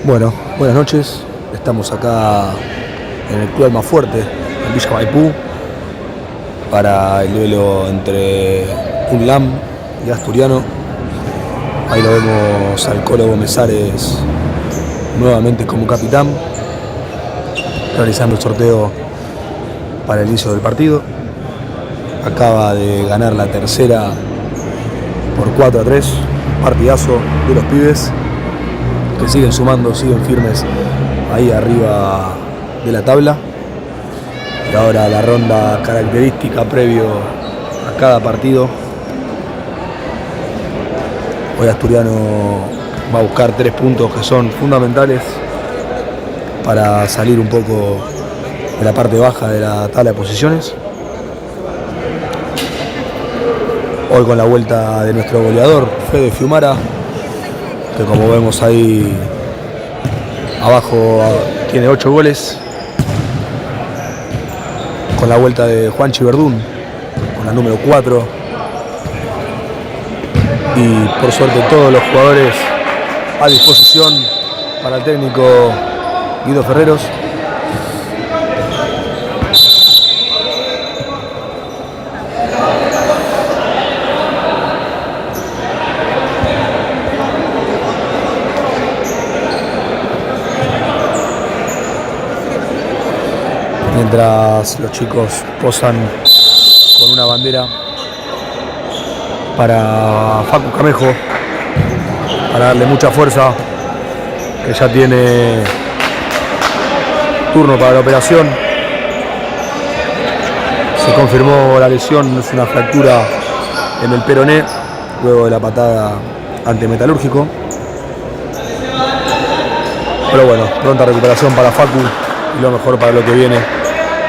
Bueno, buenas noches. Estamos acá en el club Almafuerte, en Villa Maipú, para el duelo entre UNLAM y Asturiano. Ahí lo vemos al Colo Gómez nuevamente como capitán, realizando el sorteo para el inicio del partido. Acaba de ganar la tercera por 4-3, partidazo de los pibes, que siguen sumando, siguen firmes ahí arriba de la tabla. Y ahora la ronda característica previo a cada partido. Hoy Asturiano va a buscar 3 puntos que son fundamentales para salir un poco de la parte baja de la tabla de posiciones. Hoy con la vuelta de nuestro goleador, Fede Fiumara, que como vemos ahí abajo tiene 8 goles. Con la vuelta de Juanchi Verdún, con la número 4. Y por suerte todos los jugadores a disposición para el técnico Guido Ferreros. Mientras los chicos posan con una bandera para Facu Camejo, para darle mucha fuerza, que ya tiene turno para la operación. Se confirmó la lesión, es una fractura en el peroné, luego de la patada ante Metalúrgico. Pero bueno, pronta recuperación para Facu y lo mejor para lo que viene,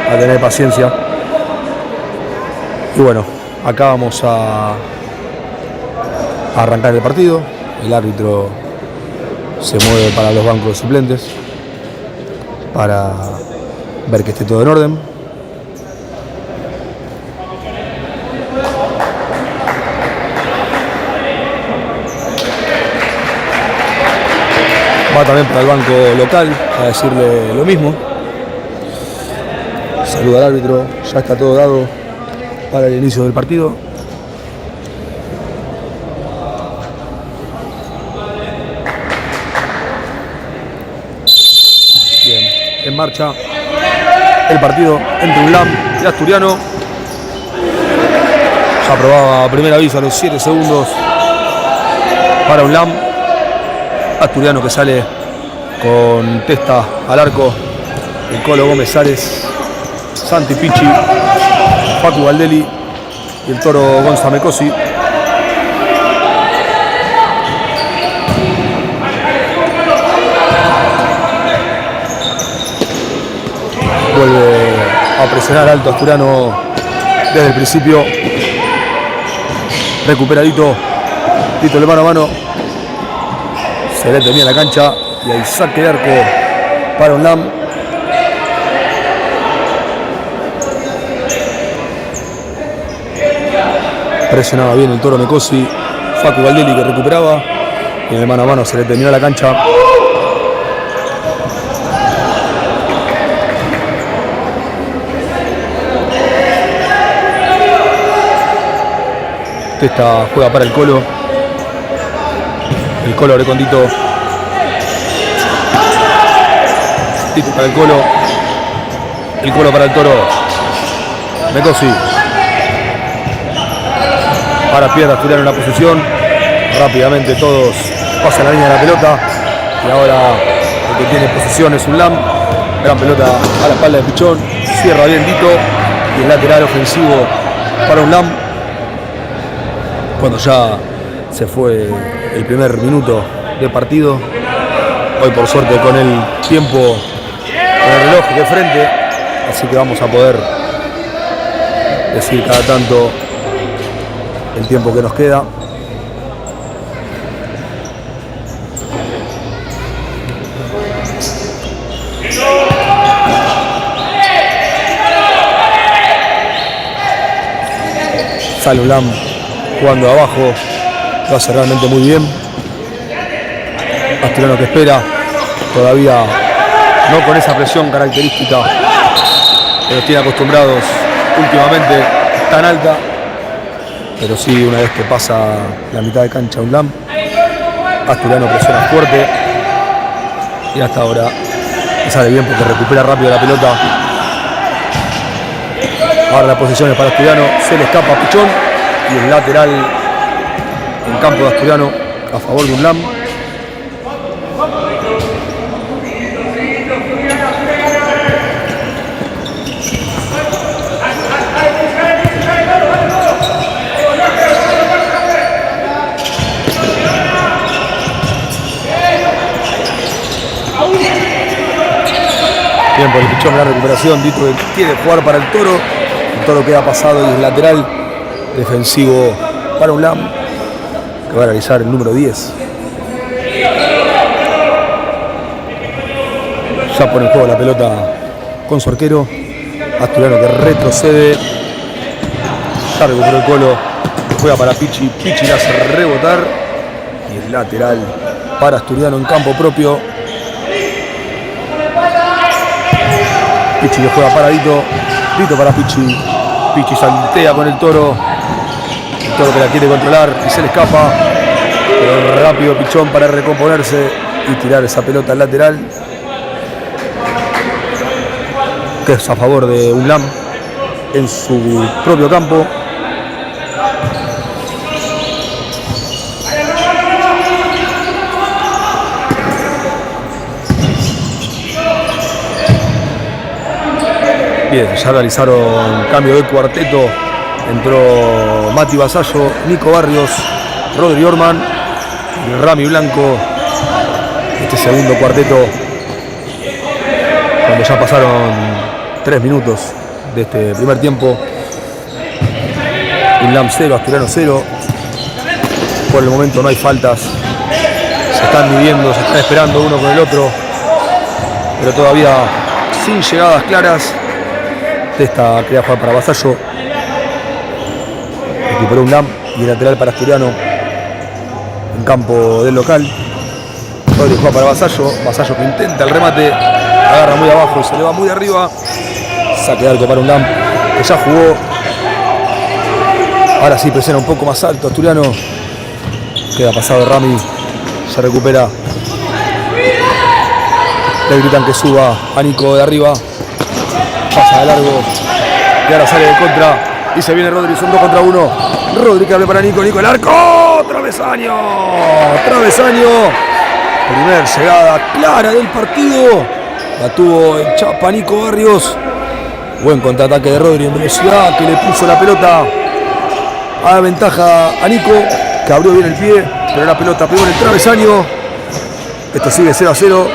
a tener paciencia. Y bueno, acá vamos a arrancar el partido. El árbitro se mueve para los bancos de suplentes para ver que esté todo en orden. Va también para el banco local a decirle lo mismo. Saluda al árbitro, ya está todo dado para el inicio del partido. Bien, en marcha el partido entre UNLAM y Asturiano. Ya aprobaba primer aviso a los 7 segundos para UNLAM. Asturiano que sale con Testa al arco, el Colo Gómez, Santi Pichi, Facu Valdelli y el Toro Gonza Mecosi. Vuelve a presionar alto Asturiano desde el principio. Recuperadito, Tito de mano a mano. Se le tenía la cancha y hay saque de arco para UNLAM. Presionaba bien el Toro Mecosi, Facu Valdelli que recuperaba y en el mano a mano se le terminó la cancha. Testa juega para el Colo. El Colo Recondito. Tito para el Colo. El Colo para el Toro Mecosi. Ahora pierde Asturiano en la posesión. Rápidamente todos pasan la línea de la pelota. Y ahora el que tiene posesión es UNLAM. Gran pelota a la espalda de Pichón. Cierra bien Dito. Y el lateral ofensivo para UNLAM. Cuando ya se fue el primer minuto de partido. Hoy por suerte con el tiempo, con el reloj de frente. Así que vamos a poder decir cada tanto el tiempo que nos queda. Sale UNLAM jugando abajo, lo hace realmente muy bien. Asturiano que espera, Todavía no con esa presión característica que nos tiene acostumbrados últimamente tan alta, pero sí, una vez que pasa la mitad de cancha UNLAM, Asturiano presiona fuerte y hasta ahora sale bien porque recupera rápido la pelota. Ahora la posesión es para Asturiano, se le escapa a Pichón y el lateral en campo de Asturiano a favor de UNLAM. Bien por el Pichón, la recuperación. Dito que quiere jugar para el Toro. El Toro queda pasado y es lateral defensivo para UNLAM, que va a realizar el número 10. Ya pone en juego la pelota con su arquero. Asturiano que retrocede. Ya recuperó el Colo. Juega para Pichi. Pichi la hace rebotar. Y el lateral para Asturiano en campo propio. Pichi le juega para Dito. Dito para Pichi. Pichi saltea con el Toro. El Toro que la quiere controlar y se le escapa. Pero rápido Pichón para recomponerse y tirar esa pelota al lateral, que es a favor de UNLAM en su propio campo. Bien, ya realizaron cambio de cuarteto. Entró Mati Vasallo, Nico Barrios, Rodri Orman y Rami Blanco. Este segundo cuarteto, cuando ya pasaron 3 minutos de este primer tiempo. UNLAM 0, Asturiano 0. Por el momento no hay faltas. Se están dividiendo, se están esperando uno con el otro. Pero todavía sin llegadas claras. Esta quería jugar para Vasallo. Recuperó UNLAM y el lateral para Asturiano en campo del local. Rodri juega para Vasallo. Vasallo que intenta el remate. Agarra muy abajo y se le va muy arriba. Saque de arco para UNLAM, que ya jugó. Ahora sí presiona un poco más alto Asturiano. Queda pasado Rami. Se recupera. Le gritan que suba a Nico de arriba. Pasa de largo. Y ahora sale de contra. Y se viene Rodri. Son 2 contra 1. Rodri que abre para Nico. Nico el arco. Travesaño. Travesaño. Primer llegada clara del partido. La tuvo el Chapa Nico Barrios. Buen contraataque de Rodri en velocidad, que le puso la pelota a la ventaja a Nico, que abrió bien el pie, pero la pelota pegó en el travesaño. Esto sigue 0-0.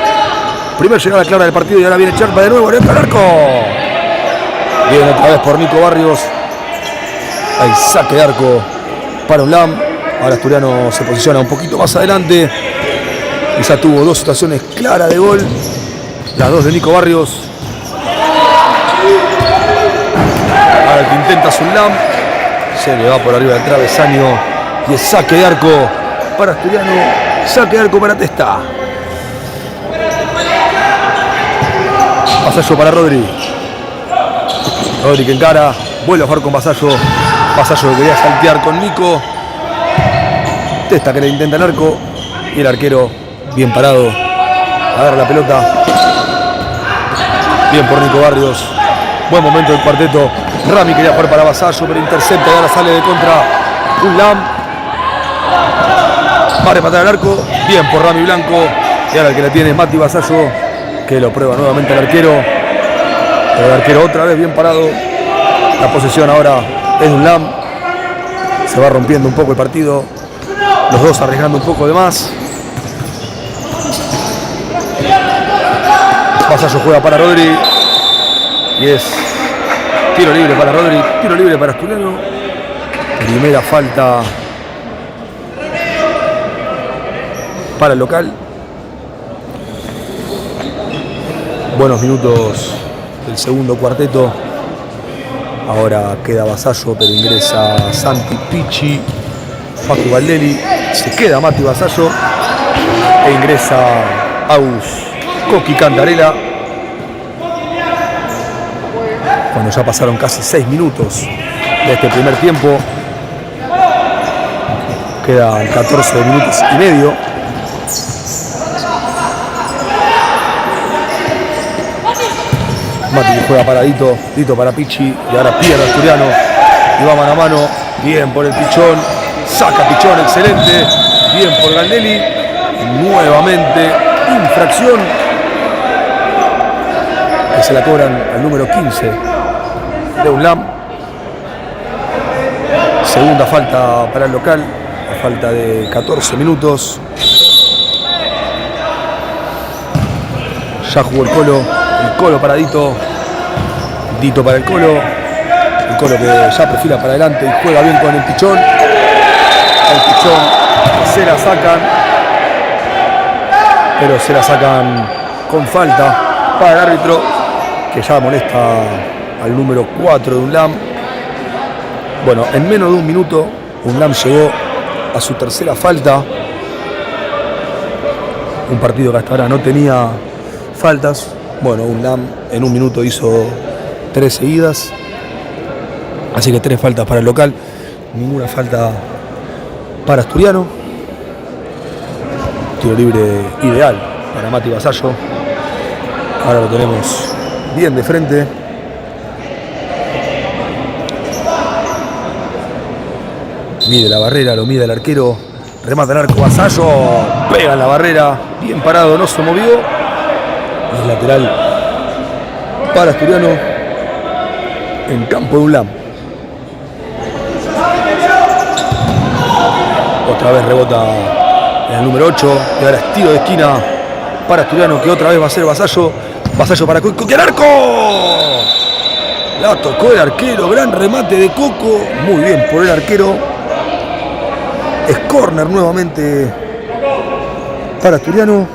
Primer llegada clara del partido y ahora viene Charpa de nuevo en el arco. Bien otra vez por Nico Barrios. Hay saque de arco para UNLAM. Ahora Asturiano se posiciona un poquito más adelante. Y ya tuvo 2 situaciones claras de gol. Las 2 de Nico Barrios. Ahora el que intenta es UNLAM. Se le va por arriba del travesaño. Y es saque de arco para Asturiano. Saque de arco para Testa. Vasallo para Rodri. Rodri que encara. Vuelve a jugar con Vasallo. Vasallo que quería saltear con Nico. Testa que le intenta el arco. Y el arquero bien parado. Agarra la pelota. Bien por Nico Barrios. Buen momento del cuarteto. Rami quería jugar para Vasallo, pero intercepta y ahora sale de contra UNLAM. Va a rematar el arco. Bien por Rami Blanco. Y ahora el que la tiene es Mati Vasallo, que lo prueba nuevamente el arquero. Pero el arquero otra vez bien parado. La posesión ahora es de UNLAM. Se va rompiendo un poco el partido. Los dos arriesgando un poco de más. Vasallo juega para Rodri. Y es tiro libre para Rodri. Tiro libre para Asturiano. Primera falta para el local. Buenos minutos del segundo cuarteto. Ahora queda Vasallo, pero ingresa Santi Pichi, Facu Valdelli. Se queda Mati Vasallo e ingresa Agus Coqui Cantarela. Cuando ya pasaron casi 6 minutos de este primer tiempo. Quedan 14 minutos y medio. Mati juega paradito, Dito para Pichi, y ahora pierde Asturiano, y va mano a mano, bien por el Pichón, saca Pichón, excelente, bien por Galdelli, nuevamente infracción, que se la cobran al número 15 de UNLAM. Segunda falta para el local, a falta de 14 minutos. Ya jugó el Colo para Dito, Dito para el Colo que ya perfila para adelante y juega bien con el Pichón. El Pichón se la sacan, pero se la sacan con falta para el árbitro, que ya molesta al número 4 de UNLAM. Bueno, en menos de un minuto UNLAM llegó a su tercera falta. Un partido que hasta ahora no tenía faltas. Bueno, UNLAM en un minuto hizo 3 seguidas. Así que 3 faltas para el local. Ninguna falta para Asturiano. Tiro libre ideal para Mati Vasallo. Ahora lo tenemos bien de frente. Mide la barrera, lo mide el arquero. Remata el arco Vasallo. Pega en la barrera. Bien parado, no se movió. Es lateral para Asturiano en campo de UNLAM. Otra vez rebota en el número 8 y ahora es tiro de esquina para Asturiano, que otra vez va a ser Vasallo. Vasallo para Coco, ¡que al arco! La tocó el arquero, gran remate de Coco, muy bien por el arquero. Es córner nuevamente para Asturiano.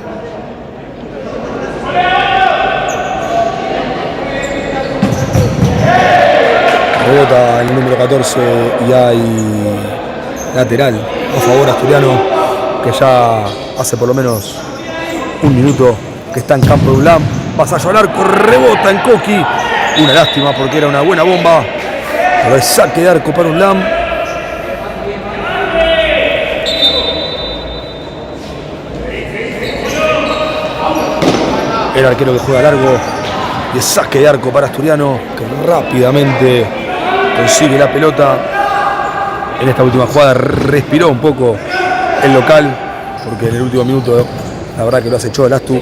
Rebota el número 14 y hay lateral a favor Asturiano, que ya hace por lo menos un minuto que está en campo de UNLAM. Vasallo al arco, rebota en Coqui. Una lástima porque era una buena bomba, pero es saque de arco para UNLAM. El arquero que juega largo y es saque de arco para Asturiano, que rápidamente consigue la pelota. En esta última jugada respiró un poco el local, porque en el último minuto la verdad que lo acechó el Astu.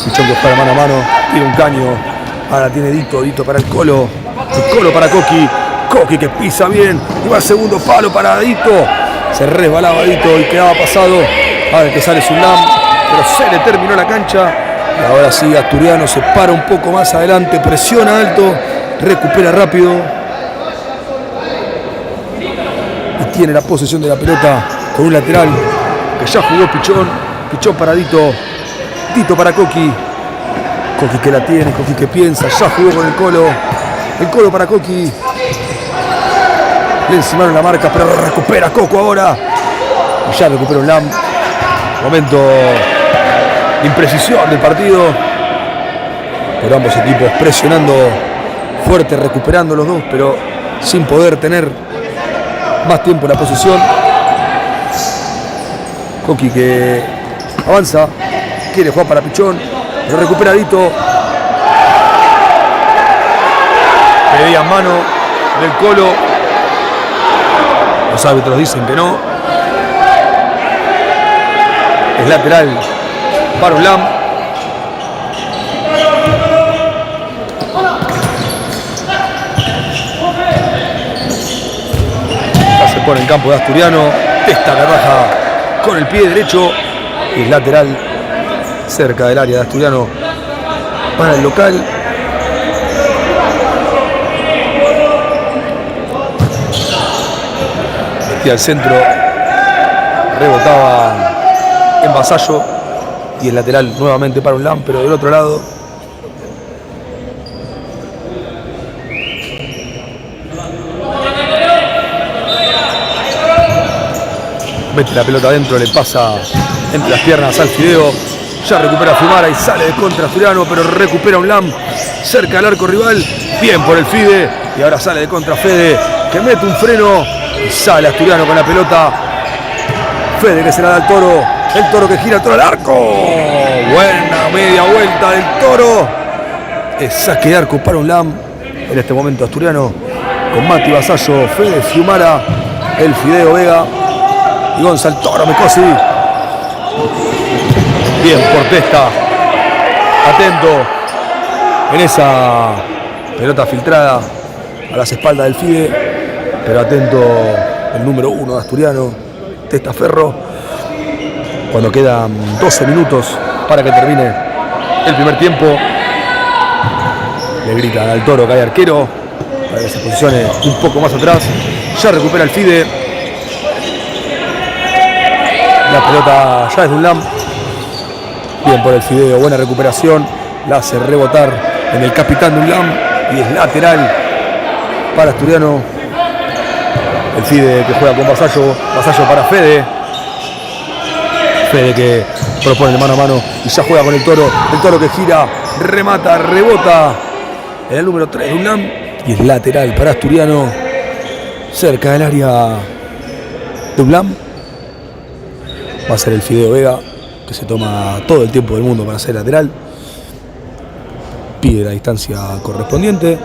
Pichón que juega mano a mano, tira un caño, ahora tiene Dito para el Colo para Coqui, Coqui que pisa bien, y va al segundo palo para Dito, se resbalaba Dito y quedaba pasado. Ahora que sale UNLAM, pero se le terminó la cancha, y ahora sí Asturiano se para un poco más adelante, presiona alto, recupera rápido y tiene la posesión de la pelota con un lateral que ya jugó Pichón para Dito para Coqui que la tiene, Coqui que piensa, ya jugó con el Colo para Coqui, le encimaron la marca, pero recupera Coco ahora, y ya recupera UNLAM. Momento de imprecisión del partido, pero ambos equipos presionando fuerte, recuperando los dos, pero sin poder tener más tiempo la posesión. Coqui que avanza, quiere jugar para Pichón, pero recupera Dito. Pedía mano del Colo. Los árbitros dicen que no. Es lateral para UNLAM. Ya se pone en campo de Asturiano. Testa que raja con el pie derecho. Y es lateral cerca del área de Asturiano para el local. Metía al centro, rebotaba en Vasallo y el lateral nuevamente para UNLAM, pero del otro lado. Mete la pelota adentro, le pasa entre las piernas al Fideo, Ya recupera Fiumara y sale de contra Asturiano, pero recupera un Lam cerca del arco rival. Bien por el Fide. Y ahora sale de contra Fede, que mete un freno y sale Asturiano con la pelota. Fede que se la da al Toro. El Toro que gira todo el arco. Buena media vuelta del Toro. Es saque de arco para un Lam. En este momento Asturiano con Mati Vasallo, Fede Fiumara, el Fideo Vega y Gonzalo Toro Mecosi. Bien por Testa. Atento en esa pelota filtrada a las espaldas del Fide. Pero atento el número 1 de Asturiano, Testaferro. Cuando quedan 12 minutos para que termine el primer tiempo, le gritan al Toro que hay arquero para que se posicione un poco más atrás. Ya recupera el Fide. La pelota ya es de un Lam. Bien por el Fideo, buena recuperación. La hace rebotar en el capitán de un Lam y es lateral para Asturiano. El Fide que juega con Vasallo. Vasallo para Fede. Fede que propone de mano a mano y ya juega con el Toro. El Toro que gira, remata, rebota en el número 3 de UNLAM y es lateral para Asturiano cerca del área de UNLAM. Va a ser el Fideo Vega, que se toma todo el tiempo del mundo para ser lateral. Pide la distancia correspondiente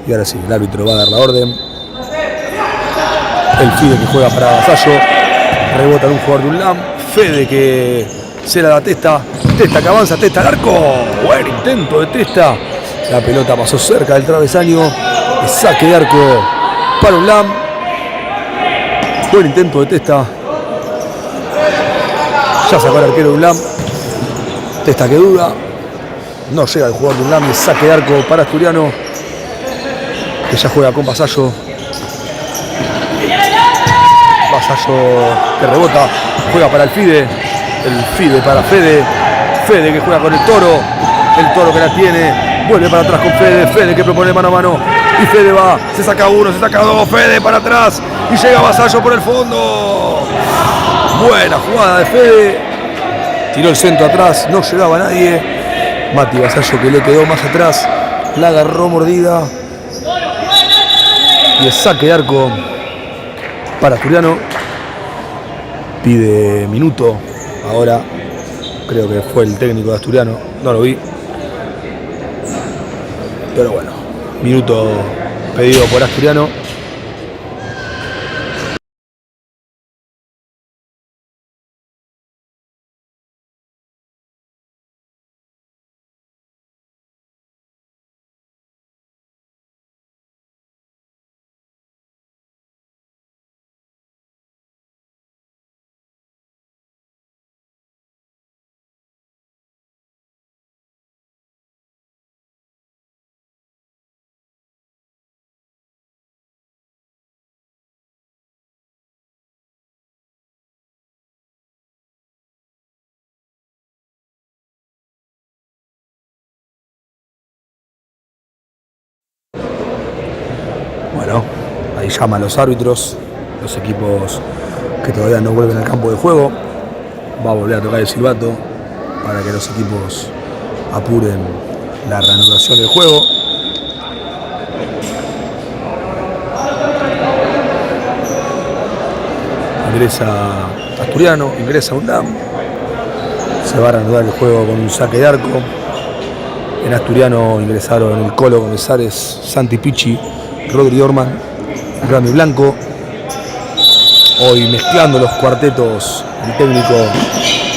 y ahora sí, el árbitro va a dar la orden. El Fide que juega para Vasallo, rebota en un jugador de UNLAM. Fede que se la da a Testa. Testa que avanza, Testa al arco. Buen intento de Testa. La pelota pasó cerca del travesaño. El saque de arco para UNLAM. Buen intento de Testa. Ya sacó el arquero de UNLAM. Testa que duda. No llega el jugador de UNLAM. El saque de arco para Asturiano, que ya juega con Vasallo. Vasallo que rebota. Juega para el Fide. El Fide para Fede. Fede que juega con el Toro. El Toro que la tiene. Vuelve para atrás con Fede. Fede que propone mano a mano. Y Fede va. Se saca uno, se saca dos. Fede para atrás. Y llega Vasallo por el fondo. Buena jugada de Fede. Tiró el centro atrás. No llegaba nadie. Mati Vasallo que le quedó más atrás. La agarró mordida. Y el saque de arco para Asturiano. Pide minuto. Ahora creo que fue el técnico de Asturiano. No lo vi. Pero bueno. Minuto pedido por Asturiano. Bueno, ahí llaman los árbitros, los equipos que todavía no vuelven al campo de juego. Va a volver a tocar el silbato para que los equipos apuren la reanudación del juego. Ingresa Asturiano, ingresa UNLAM. Se va a reanudar el juego con un saque de arco. En Asturiano ingresaron el Colo González, Santi Pichi, Rodri Orman, Rami Blanco. Hoy mezclando los cuartetos el técnico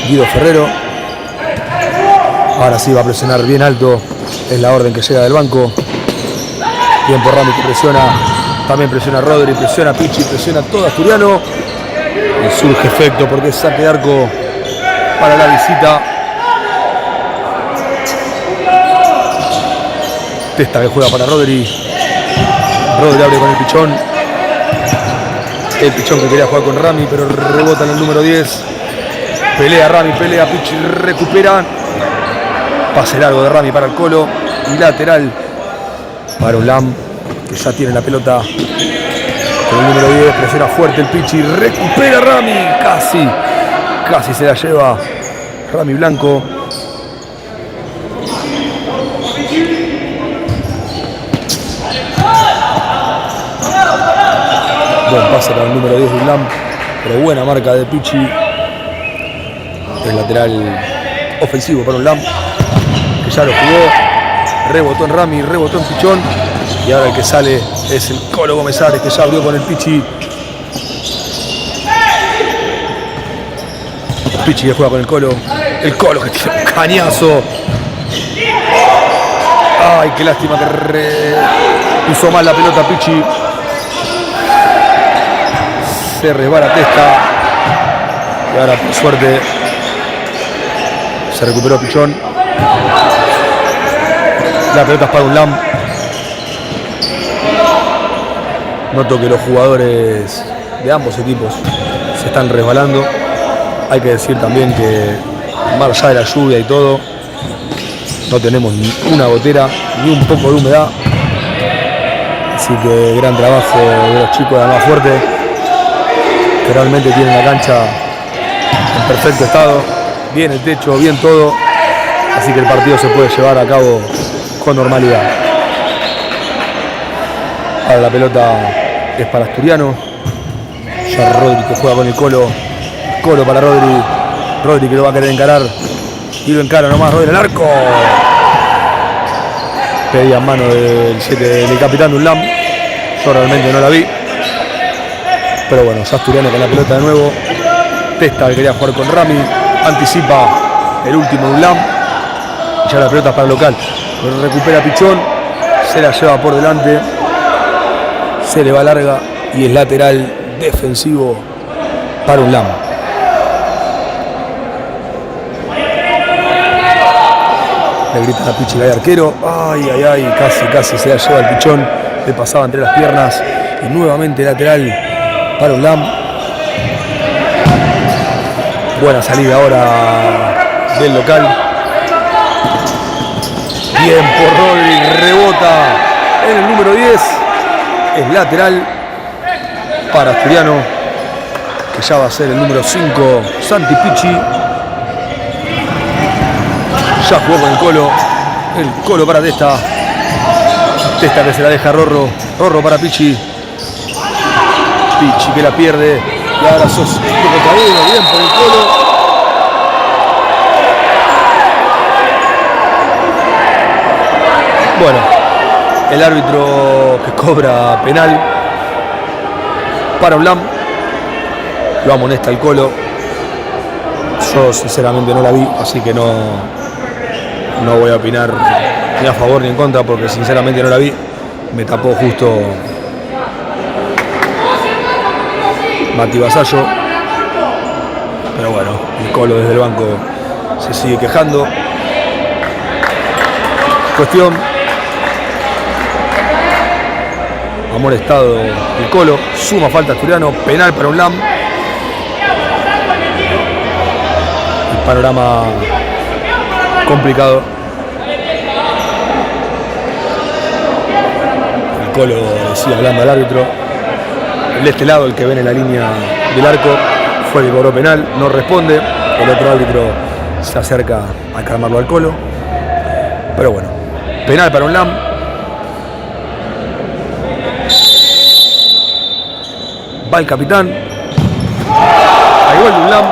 Guido Ferrero. Ahora sí va a presionar bien alto. Es la orden que llega del banco. Bien por Rami que presiona. También presiona Rodri, presiona Pichi, presiona todo Asturiano. Y surge efecto porque es saque de arco para la visita. Testa que juega para Rodri. Rodri abre con el Pichón. El Pichón que quería jugar con Rami, pero rebota en el número 10. Pelea Rami, pelea Pichi, recupera. Pase largo de Rami para el Colo. Y lateral para UNLAM, que ya tiene la pelota con el número 10. Presiona fuerte el Pichi, recupera Rami. Casi se la lleva Rami Blanco. Buen pase para el número 10 de Ulam, pero buena marca de Pichi. El lateral ofensivo para Ulam, que ya lo jugó. Rebotó en Rami, rebotó en Pichón. Y ahora el que sale es el Colo Gómez Ares, que ya abrió con el Pichi. Pichi que juega con el Colo. El Colo que tiene un cañazo. Ay, qué lástima que pisó mal la pelota Pichi. Se resbala Testa. Y ahora, por suerte, se recuperó Pichón. La pelota es para Ulam. Noto que los jugadores de ambos equipos se están resbalando. Hay que decir también que más allá de la lluvia y todo, no tenemos ni una gotera, ni un poco de humedad. Así que gran trabajo de los chicos de Almafuerte, que realmente tienen la cancha en perfecto estado. Bien el techo, bien todo. Así que el partido se puede llevar a cabo con normalidad. Ahora la pelota es para Asturiano. Ya Rodri que juega con el Colo. Colo para Rodri. Rodri que lo va a querer encarar. Y lo encara nomás Rodri al arco. Pedía en mano del 7 del capitán de Ulam. Yo realmente no la vi. Pero bueno, ya Asturiano con la pelota de nuevo. Testa que quería jugar con Rami. Anticipa el último de Ulam. Y ya la pelota para el local. Recupera Pichón. Se la lleva por delante. Se le va larga. Y es lateral defensivo para Ulam. Le grita a Pichi, que hay arquero. Ay, ay, ay, casi se la lleva el Pichón. Le pasaba entre las piernas. Y nuevamente lateral para Ulam. Buena salida ahora del local. Bien por Rodri, rebota en el número 10. Es lateral para Asturiano, que ya va a ser el número 5, Santi Pichi. Ya jugó con el Colo para Testa. Testa que se la deja a Rorro. Rorro para Pichi. Pichi que la pierde. Y ahora sos contra uno. Bien por el Colo. Bueno, el árbitro que cobra penal para Ulam. Lo amonesta el Colo. Yo sinceramente no la vi, así que no voy a opinar ni a favor ni en contra, porque sinceramente no la vi. Me tapó justo Mati Vasallo. Pero bueno, el Colo desde el banco se sigue quejando. Cuestión: amonestado el Colo, suma falta Asturiano, penal para Ulam. El panorama complicado. El Colo sigue hablando al árbitro. De este lado, el que ven en la línea del arco fue el que cobró penal, no responde. El otro árbitro se acerca a calmarlo al Colo. Pero bueno, penal para Ulam. Va el capitán. Ahí gol de Ulam.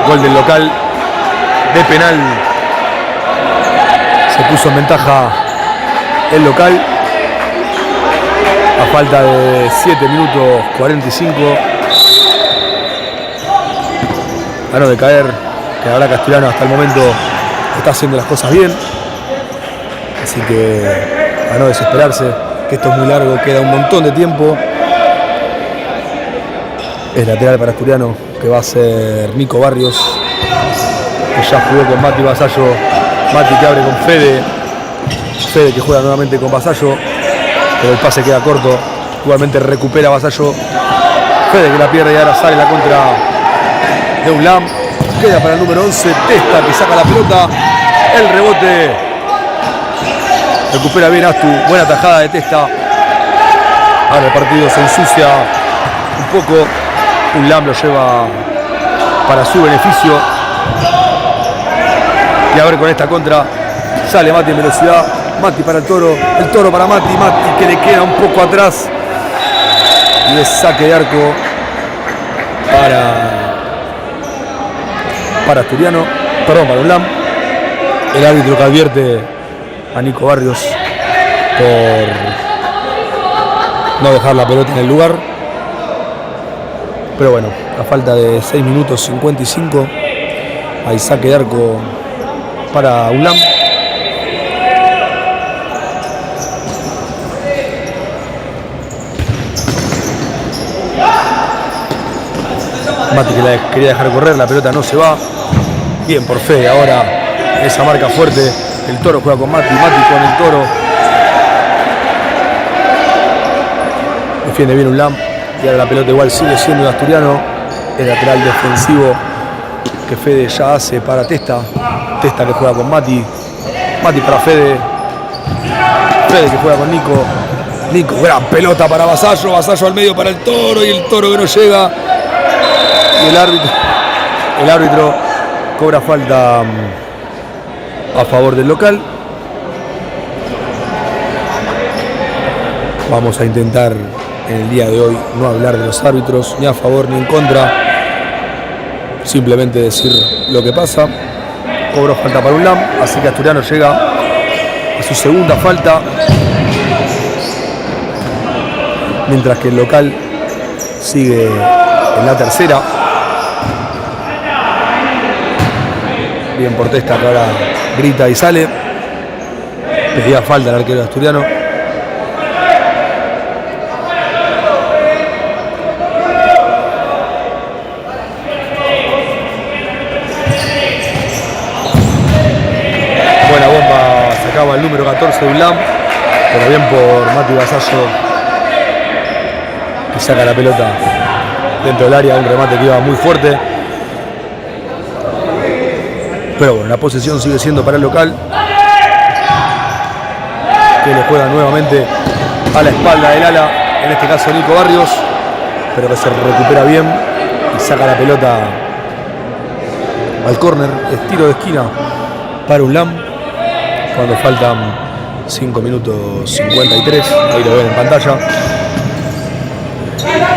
Gol del local. De penal. Se puso en ventaja el local. A falta de 7 minutos 45. A no decaer. Que la verdad que Asturiano hasta el momento está haciendo las cosas bien. Así que a no desesperarse, que esto es muy largo, queda un montón de tiempo. Es lateral para Asturiano, que va a ser Nico Barrios, que ya jugó con Mati Vasallo. Mati que abre con Fede. Fede que juega nuevamente con Vasallo, pero el pase queda corto. Igualmente recupera Vasallo. Fede que la pierde y ahora sale la contra de Ulam. Queda para el número 11, Testa, que saca la pelota. El rebote. Recupera bien Astu. Buena tajada de Testa. Ahora el partido se ensucia un poco. Ulam lo lleva para su beneficio. Y a ver con esta contra. Sale Mati en velocidad. Mati para el Toro para Mati. Mati que le queda un poco atrás. Y es saque de arco para Asturiano. Perdón, para UNLAM. El árbitro que advierte a Nico Barrios por no dejar la pelota en el lugar. Pero bueno, a falta de 6 minutos 55 hay saque de arco para UNLAM. Mati que la quería dejar correr, la pelota no se va. Bien por Fede, ahora esa marca fuerte. El Toro juega con Mati, Mati con el Toro. Defiende bien UNLAM. Y ahora la pelota igual sigue siendo de Asturiano. El lateral defensivo que Fede ya hace para Testa. Testa que juega con Mati. Mati para Fede. Fede que juega con Nico. Nico, gran pelota para Vasallo. Vasallo al medio para el Toro. Y el Toro que no llega. Y el árbitro cobra falta a favor del local. Vamos a intentar en el día de hoy no hablar de los árbitros, ni a favor ni en contra. Simplemente decir lo que pasa. Cobró falta para UNLAM, así que Asturiano llega a su segunda falta. Mientras que el local sigue en la tercera. Bien por Testa, que ahora grita y sale. Pedía falta el arquero asturiano. Buena bomba, sacaba el número 14 de UNLAM. Pero bien por Mati Vasallo, que saca la pelota dentro del área. Un remate que iba muy fuerte. Pero bueno, la posesión sigue siendo para el local, que le juega nuevamente a la espalda del ala, en este caso Nico Barrios, pero que se recupera bien y saca la pelota al córner. Es tiro de esquina para UNLAM cuando faltan 5 minutos 53, ahí lo ven en pantalla.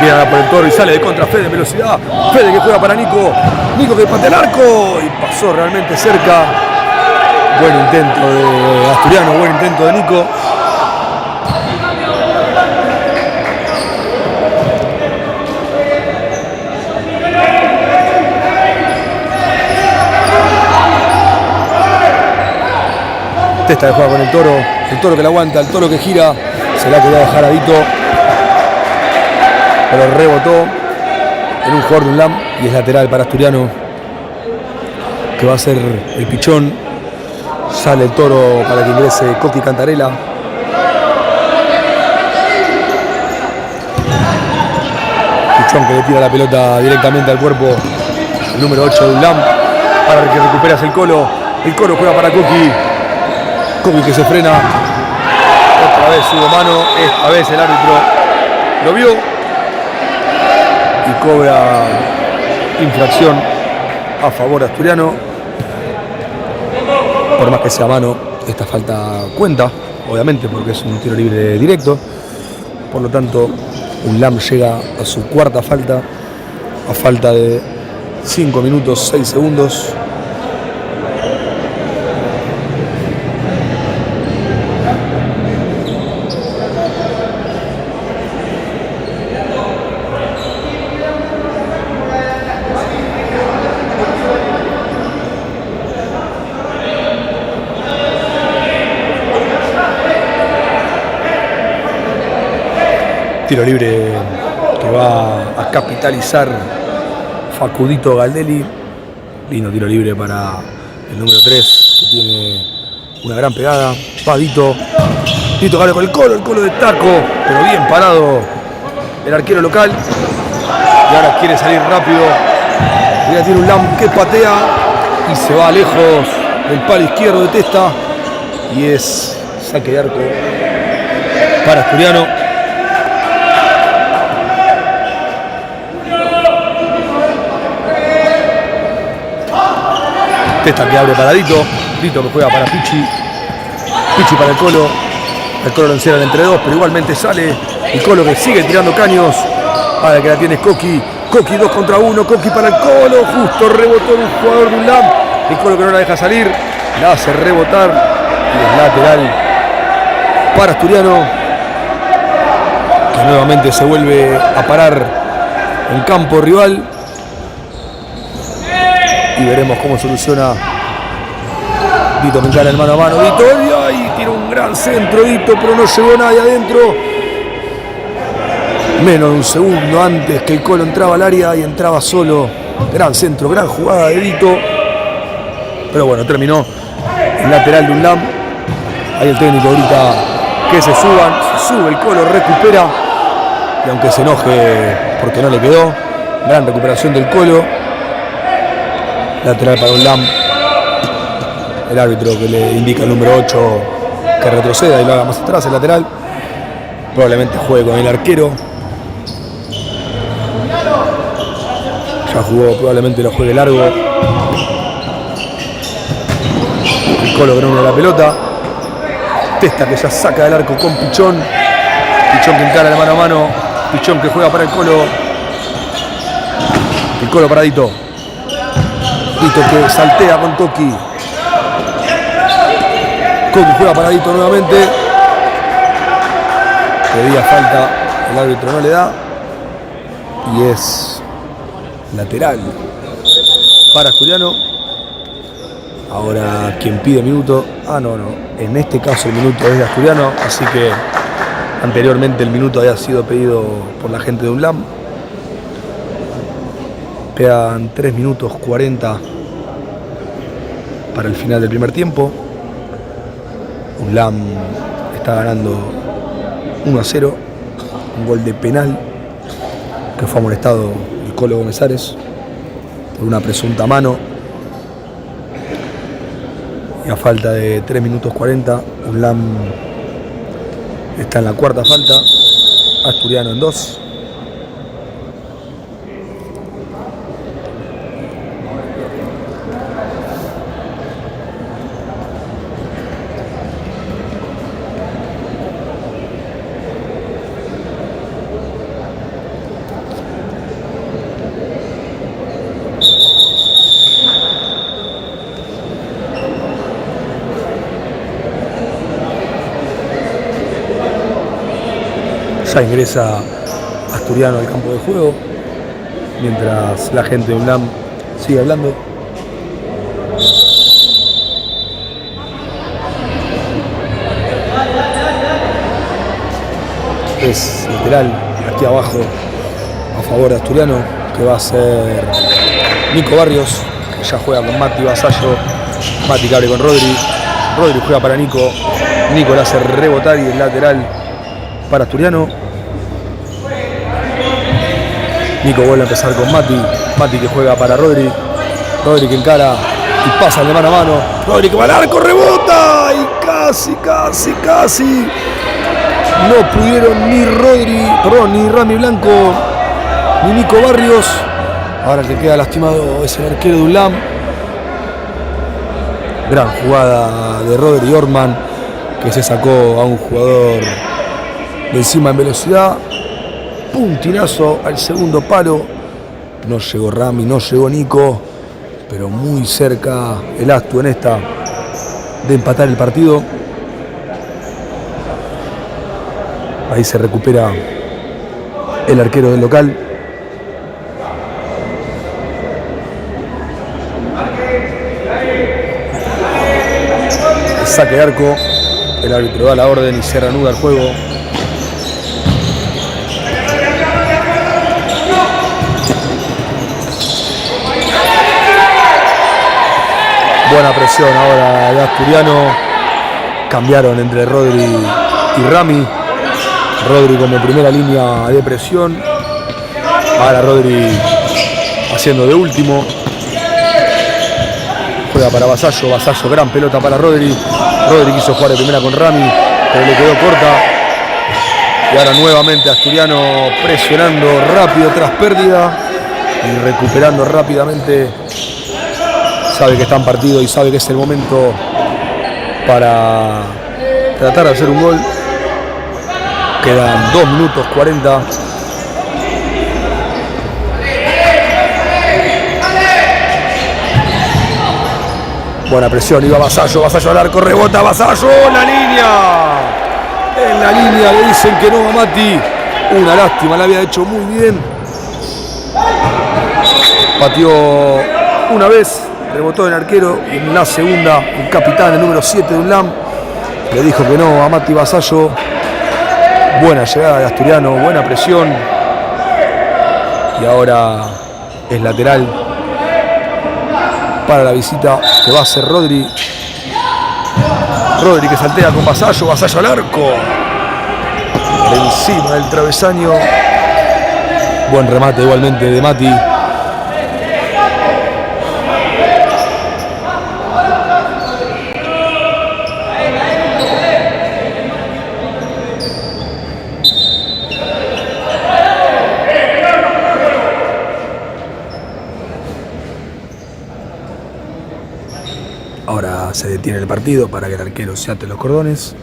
Viene a por el Toro y sale de contra Fede en velocidad. Fede que juega para Nico. Nico que patea el arco y pasó realmente cerca. Buen intento de Asturiano, buen intento de Nico. Testa que juega con el Toro que la aguanta, el Toro que gira. Se la quería dejar a Vito, pero rebotó en un jugador de UNLAM y es lateral para Asturiano, que va a ser el pichón. Sale el Toro para que ingrese Coqui Cantarella. Pichón que le tira la pelota directamente al cuerpo, el número 8 de UNLAM, para que recuperas el Colo. El Colo juega para Coqui. Coqui que se frena. Otra vez hubo mano, esta vez el árbitro lo vio y cobra infracción a favor de Asturiano. Por más que sea mano, esta falta cuenta, obviamente, porque es un tiro libre directo. Por lo tanto, UNLAM llega a su cuarta falta, a falta de 5 minutos 6 segundos. Tiro libre que va a capitalizar Facudito Galdelli. Lindo tiro libre para el número 3, que tiene una gran pegada. Va Vito. Vito gana con el Colo de taco, pero bien parado el arquero local. Y ahora quiere salir rápido. Y ya tiene UNLAM que patea y se va lejos del palo izquierdo de Testa. Y es saque de arco para Asturiano. Testa que abre para Dito. Dito que juega para Pichi. Pichi para el Colo. El Colo lo encierra entre dos, pero igualmente sale. El Colo que sigue tirando caños. Ahora que la tiene Coqui. Coqui 2 contra 1. Coqui para el Colo. Justo rebotó un jugador de UNLAM. El Colo que no la deja salir. La hace rebotar. Y es lateral para Asturiano, que nuevamente se vuelve a parar en campo rival. Y veremos cómo soluciona Dito, que encara el mano a mano. Dito, y tiene un gran centro Dito, pero no llegó nadie adentro. Menos de un segundo antes que el Colo entraba al área y entraba solo. Gran centro, gran jugada de Dito. Pero bueno, terminó el lateral de UNLAM. Ahí el técnico grita que se suban. Se sube el Colo, recupera. Y aunque se enoje porque no le quedó, gran recuperación del Colo. Lateral para UNLAM. El árbitro que le indica al número 8 que retroceda y lo haga más atrás, el lateral. Probablemente juegue con el arquero. Ya jugó, probablemente lo juegue largo. El Colo que no une la pelota. Testa que ya saca del arco con Pichón. Pichón que encara de mano a mano. Pichón que juega para el Colo. El Colo para Dito. Dito que saltea con Coqui. Coqui juega para Dito nuevamente. Pedía falta, el árbitro no le da. Y es lateral para Asturiano. Ahora quien pide minuto. No. En este caso el minuto es de Asturiano. Así que anteriormente el minuto había sido pedido por la gente de UNLAM. Quedan 3 minutos 40 para el final del primer tiempo. UNLAM está ganando 1-0. Un gol de penal que fue amonestado el Colo Gómez por una presunta mano. Y a falta de 3 minutos 40, UNLAM está en la cuarta falta. Asturiano en 2. Ya ingresa Asturiano al campo de juego, mientras la gente de UNLAM sigue hablando. Es lateral, aquí abajo, a favor de Asturiano, que va a ser Nico Barrios, que ya juega con Mati Vasallo. Mati que abre con Rodri. Rodri juega para Nico. Nico le hace rebotar y el lateral para Asturiano. Nico vuelve a empezar con Mati. Mati que juega para Rodri. Rodri que encara y pasa de mano a mano. Rodri que va al arco, rebota y casi. No pudieron ni Rami Blanco ni Nico Barrios. Ahora el que queda lastimado es el arquero de UNLAM. Gran jugada de Rodri Orman, que se sacó a un jugador de encima en velocidad. Puntinazo al segundo palo. No llegó Rami, no llegó Nico, pero muy cerca el Astu en esta de empatar el partido. Ahí se recupera el arquero del local. El saque de arco. El árbitro da la orden y se reanuda el juego. Buena presión ahora de Asturiano. Cambiaron entre Rodri y Rami. Rodri como primera línea de presión. Ahora Rodri haciendo de último. Juega para Vasallo. Vasallo, gran pelota para Rodri. Rodri quiso jugar de primera con Rami, pero le quedó corta. Y ahora nuevamente Asturiano presionando rápido tras pérdida y recuperando rápidamente. sabe que está en partido y sabe que es el momento para tratar de hacer un gol. Quedan 2 minutos 40. Buena presión, iba Vasallo al arco, rebota Vasallo, en la línea, le dicen que no a Mati. Una lástima, la había hecho muy bien. Pateó una vez, rebotó el arquero y en la segunda el capitán, el número 7 de UNLAM, le dijo que no a Mati Vasallo. Buena llegada de Asturiano, buena presión. Y ahora es lateral para la visita, que va a ser Rodri. Rodri que saltea con Vasallo, Vasallo al arco. Por encima del travesaño. Buen remate igualmente de Mati. Ahora se detiene el partido para que el arquero se ate los cordones.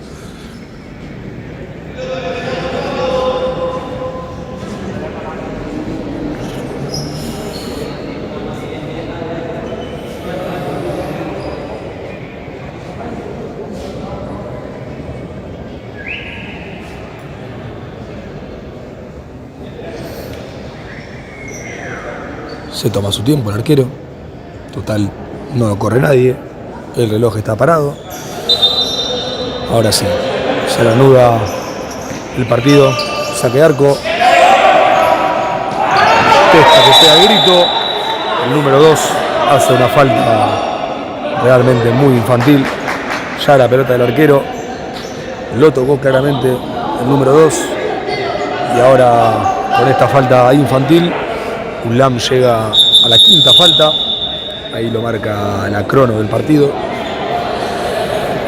Se toma su tiempo el arquero. Total, no lo corre nadie. El reloj está parado. Ahora sí, se reanuda el partido. Saque de arco. Testa que sea el grito. El número 2 hace una falta realmente muy infantil. Ya la pelota del arquero. Lo tocó claramente el número 2. Y ahora con esta falta infantil, UNLAM llega a la quinta falta. Ahí lo marca la crono del partido.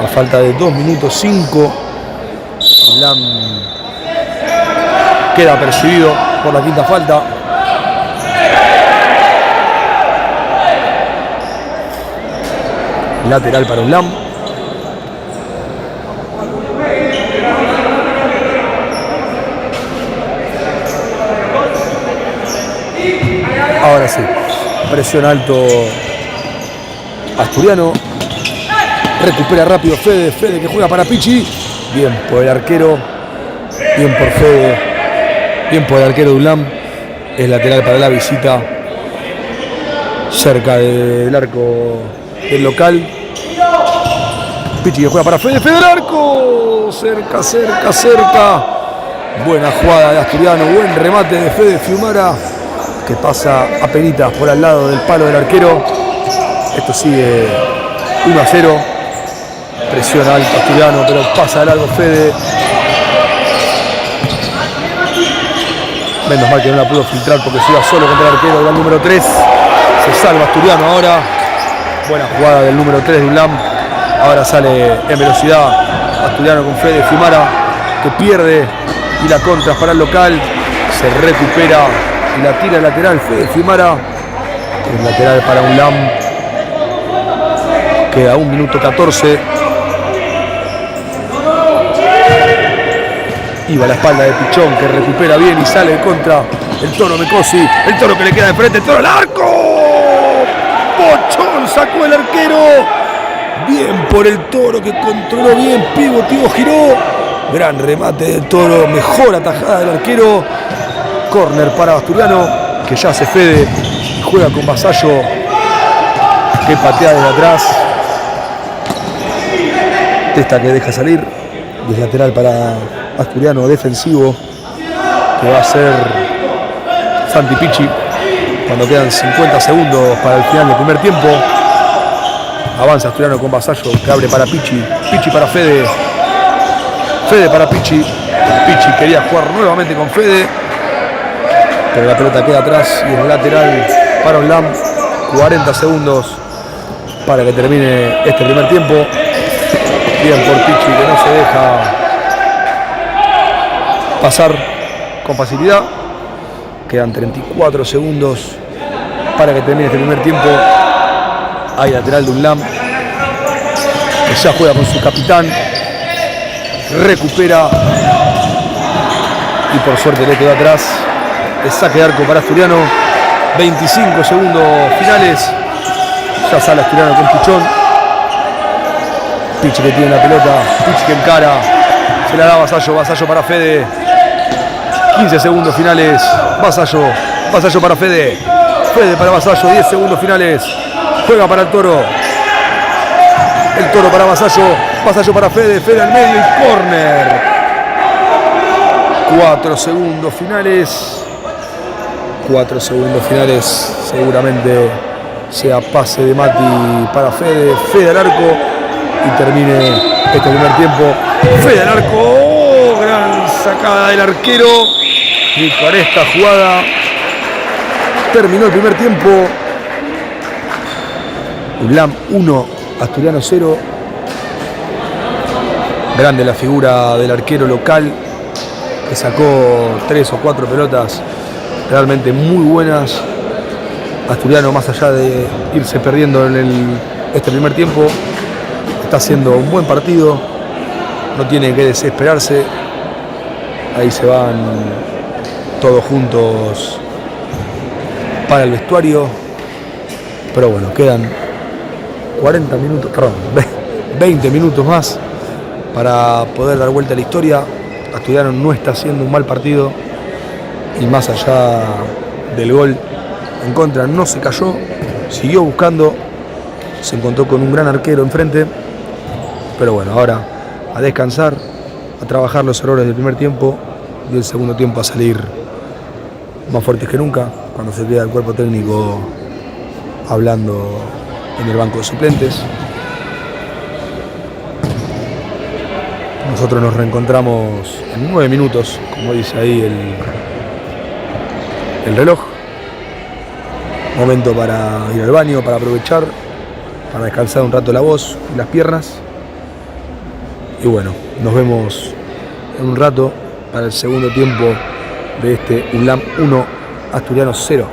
A falta de 2 minutos 5. UNLAM queda percibido por la quinta falta. Lateral para UNLAM. Ahora sí, presión alto Asturiano. Recupera rápido Fede que juega para Pichi. Bien por el arquero. Bien por Fede. Bien por el arquero de UNLAM. Es lateral para la visita. Cerca del arco del local. Pichi que juega para Fede al arco. Cerca. Buena jugada de Asturiano. Buen remate de Fede Fiumara, que pasa a penitas por al lado del palo del arquero. Esto sigue 1-0. Presión alta Asturiano, pero pasa de largo Fede. Menos mal que no la pudo filtrar porque se iba solo contra el arquero del número 3. Se salva Asturiano ahora. Buena jugada del número 3 de UNLAM. Ahora sale en velocidad Asturiano con Fede Fiumara, que pierde y la contra para el local. Se recupera y la tira lateral Fede Fiumara. El lateral para UNLAM. Queda 1 minuto 14. Iba a la espalda de Pichón, que recupera bien y sale contra el Toro Mecosi. El Toro que le queda de frente, el Toro al arco. Pochón sacó el arquero. Bien por el Toro, que controló bien, pivoteó, giró. Gran remate del Toro, mejor atajada del arquero. Córner para Asturiano, que ya se Fede y juega con Vasallo, que patea desde atrás. Testa que deja salir. Y es lateral para Asturiano, defensivo, que va a ser Santi Pichi. Cuando quedan 50 segundos para el final del primer tiempo. Avanza Asturiano con Vasallo, que abre para Pichi. Pichi para Fede. Fede para Pichi. Pichi quería jugar nuevamente con Fede, pero la pelota queda atrás y es lateral para UNLAM. 40 segundos para que termine este primer tiempo. Bien por Pichi, que no se deja pasar con facilidad. Quedan 34 segundos para que termine este primer tiempo. Hay lateral de UNLAM, que ya juega con su capitán. Recupera. Y por suerte le quedó atrás. El saque de arco para Asturiano. 25 segundos finales. Ya sale Asturiano con Pichón. Pichi que tiene la pelota. Pichi que encara. Se la da Vasallo. Vasallo para Fede. 15 segundos finales. Vasallo. Vasallo para Fede. Fede para Vasallo. 10 segundos finales. Juega para el Toro. El Toro para Vasallo. Vasallo para Fede. Fede al medio y córner. 4 segundos finales. 4 segundos finales. Seguramente sea pase de Mati para Fede. Fede al arco. Y termine este primer tiempo. Fede al arco. Oh, gran sacada del arquero. Y con esta jugada terminó el primer tiempo. UNLAM 1, Asturiano 0. Grande la figura del arquero local, que sacó 3 o 4 pelotas realmente muy buenas. Asturiano, más allá de irse perdiendo en este primer tiempo, está haciendo un buen partido. No tiene que desesperarse. Ahí se van todos juntos para el vestuario. Pero bueno, quedan 40 minutos, perdón, 20 minutos más para poder dar vuelta a la historia. Asturiano no está haciendo un mal partido y más allá del gol en contra no se cayó, siguió buscando, se encontró con un gran arquero enfrente, pero bueno, ahora a descansar, a trabajar los errores del primer tiempo y el segundo tiempo a salir más fuertes que nunca, cuando se queda el cuerpo técnico hablando en el banco de suplentes. Nosotros nos reencontramos en 9 minutos, como dice ahí el reloj. Momento para ir al baño, para aprovechar, para descansar un rato la voz y las piernas. Y bueno, nos vemos en un rato para el segundo tiempo de este UNLAM 1, Asturiano 0.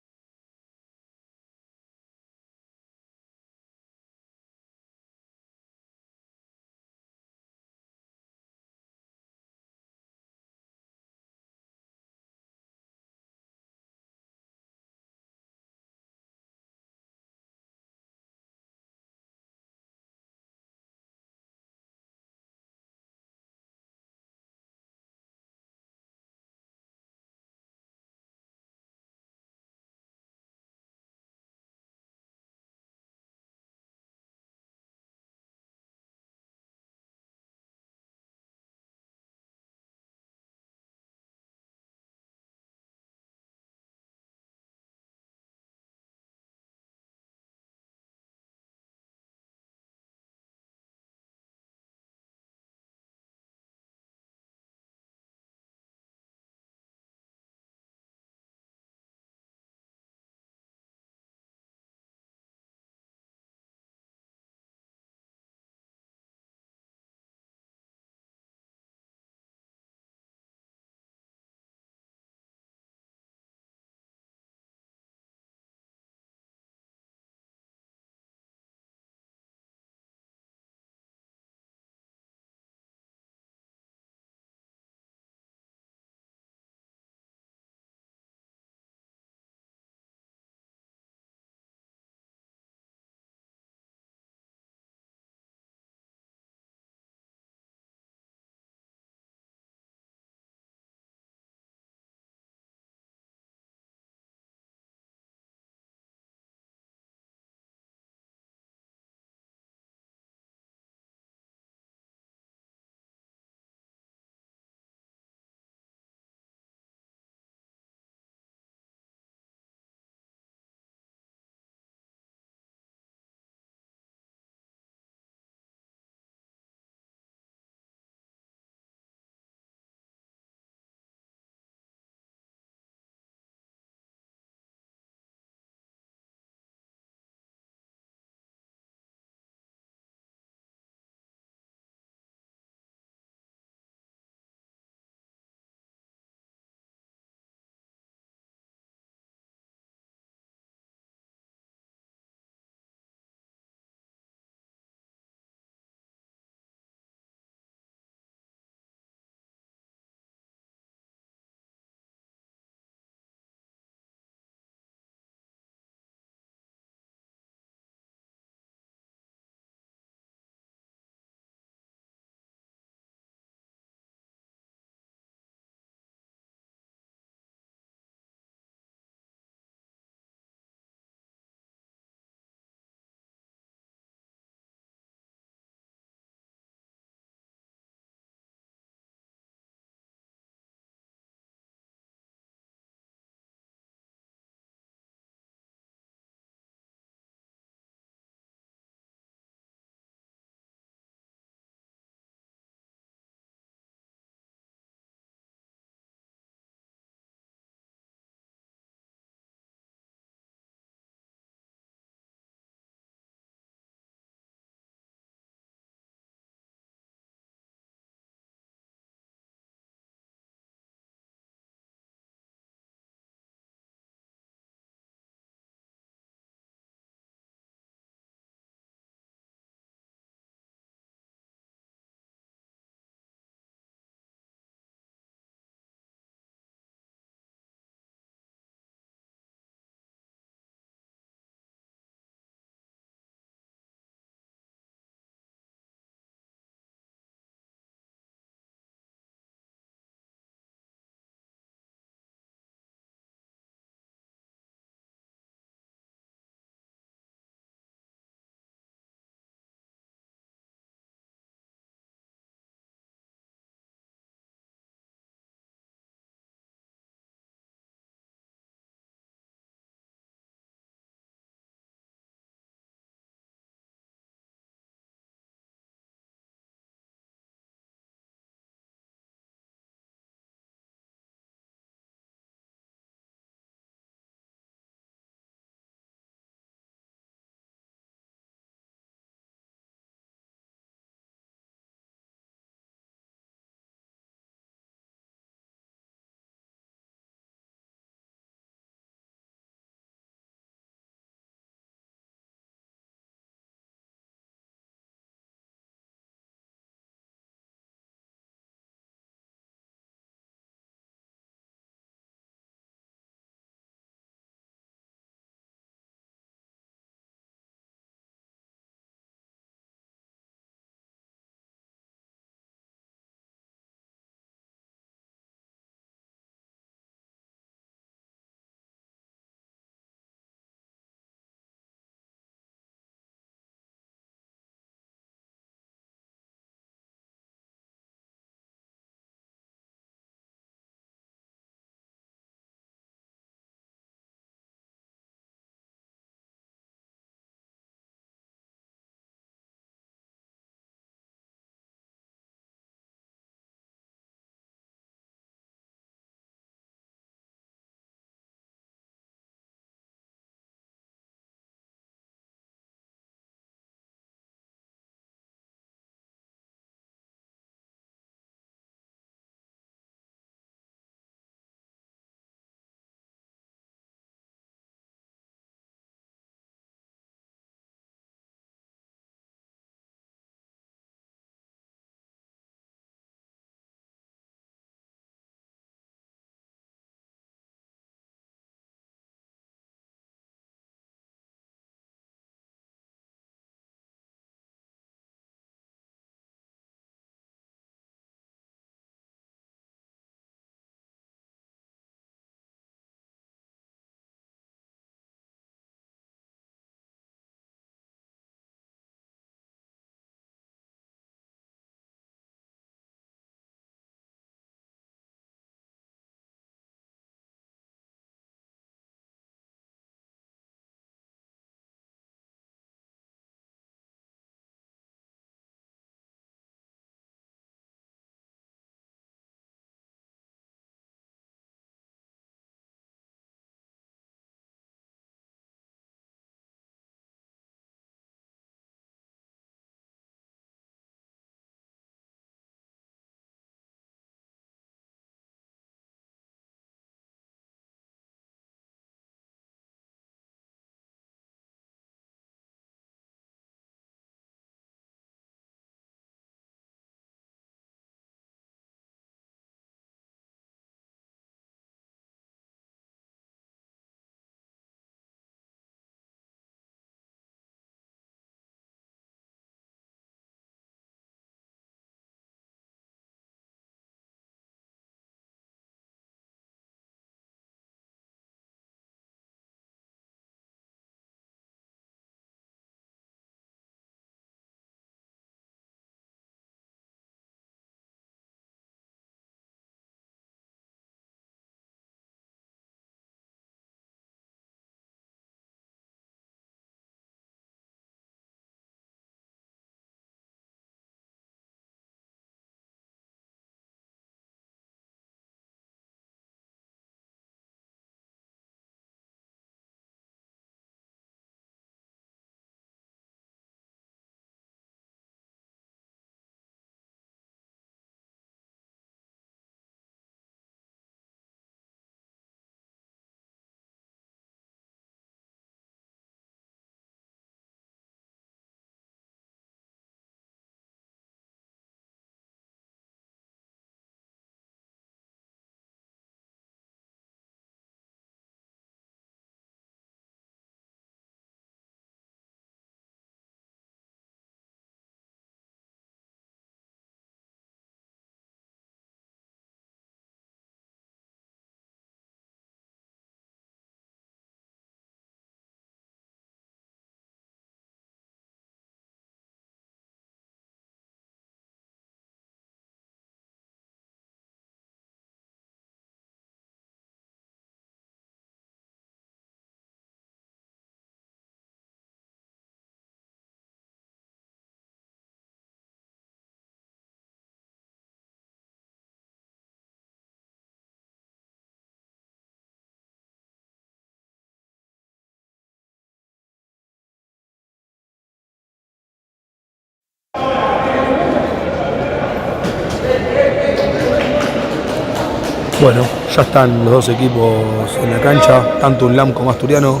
Bueno, ya están los dos equipos en la cancha, tanto UNLAM como Asturiano.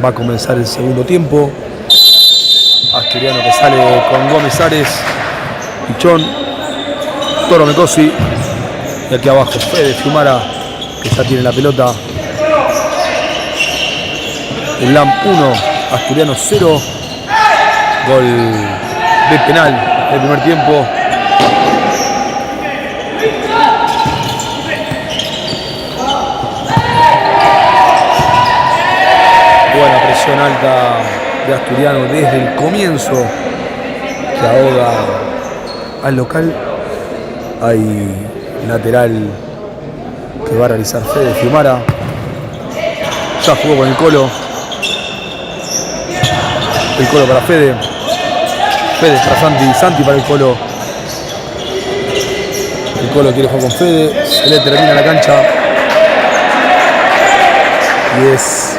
Va a comenzar el segundo tiempo. Asturiano que sale con Gómez Ares, Pichón, Toro Mecosi. Y aquí abajo Fede Fiumara, que ya tiene la pelota. UNLAM 1, Asturiano 0. Gol de penal del primer tiempo. Buena presión alta de Asturiano desde el comienzo, que ahoga al local. Hay lateral que va a realizar Fede Fiumara. Ya jugó con el Colo. El Colo para Fede. Fede para Santi. Santi para el Colo. El Colo quiere jugar con Fede. Se le termina la cancha. Y es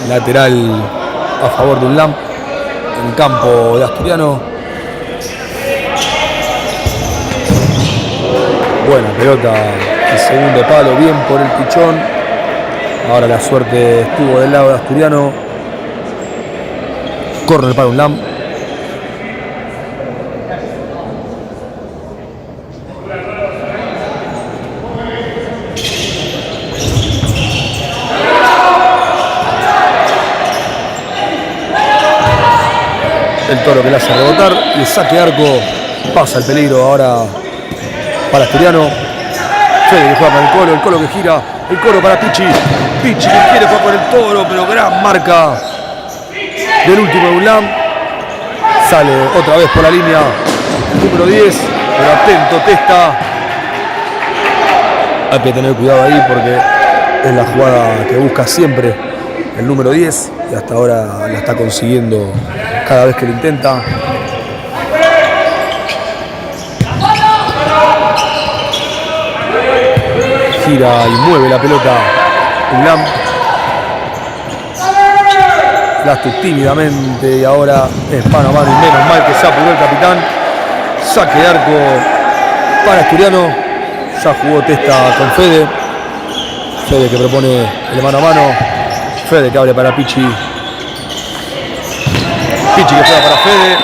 lateral a favor de UNLAM en campo de Asturiano. Buena pelota, el segundo palo, bien por el Pichón. Ahora la suerte estuvo del lado de Asturiano. Córner para UNLAM. El Toro que le hace rebotar y el saque de arco pasa el peligro ahora para Asturiano. Fede que juega para el Colo que gira, el Colo para Pichi. Pichi que quiere jugar por el Toro, pero gran marca del último de UNLAM. Sale otra vez por la línea el número 10, pero atento Testa. Hay que tener cuidado ahí porque es la jugada que busca siempre el número 10 y hasta ahora la está consiguiendo cada vez que lo intenta. Gira y mueve la pelota UNLAM. Lastus tímidamente y ahora es mano a mano y menos mal que se apuró el capitán. Saque de arco para Asturiano. Ya jugó Testa con Fede. Fede que propone el mano a mano. Fede que abre para Pichi. Pichi que juega para Fede.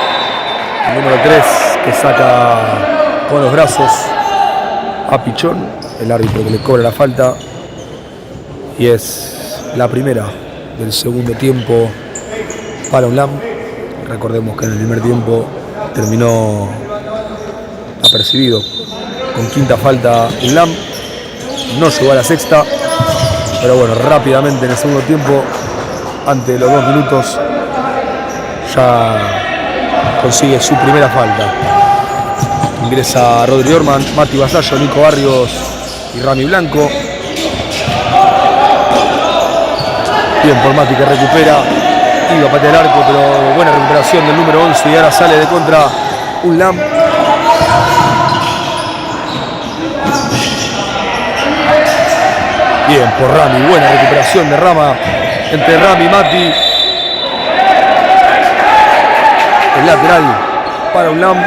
El número 3 que saca con los brazos a Pichón. El árbitro que le cobra la falta. Y es la primera del segundo tiempo para UNLAM. Recordemos que en el primer tiempo terminó apercibido con quinta falta UNLAM. No llegó a la sexta. Pero bueno, rápidamente en el segundo tiempo, antes de los 2 minutos, ya consigue su primera falta. Ingresa Rodri Orman, Mati Vasallo, Nico Barrios y Rami Blanco. Bien por Mati que recupera. Iba a patear el arco, pero buena recuperación del número 11 y ahora sale de contra UNLAM. Bien por Rami, buena recuperación de Rama entre Rami y Mati. El lateral para UNLAM.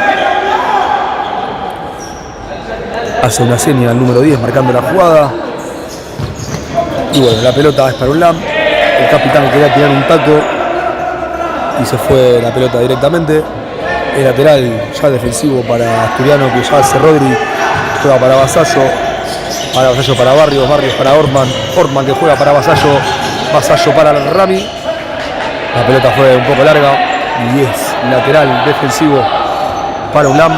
Hace una seña al número 10 marcando la jugada. Y bueno, la pelota es para UNLAM. El capitán quería tirar un taco y se fue la pelota directamente. El lateral ya defensivo para Asturiano que ya hace Rodri. Juega para Vasallo. Para Vasallo para Barrios, Barrios para Orman. Orman que juega para Vasallo. Vasallo para Rami. La pelota fue un poco larga. Y es lateral defensivo para UNLAM.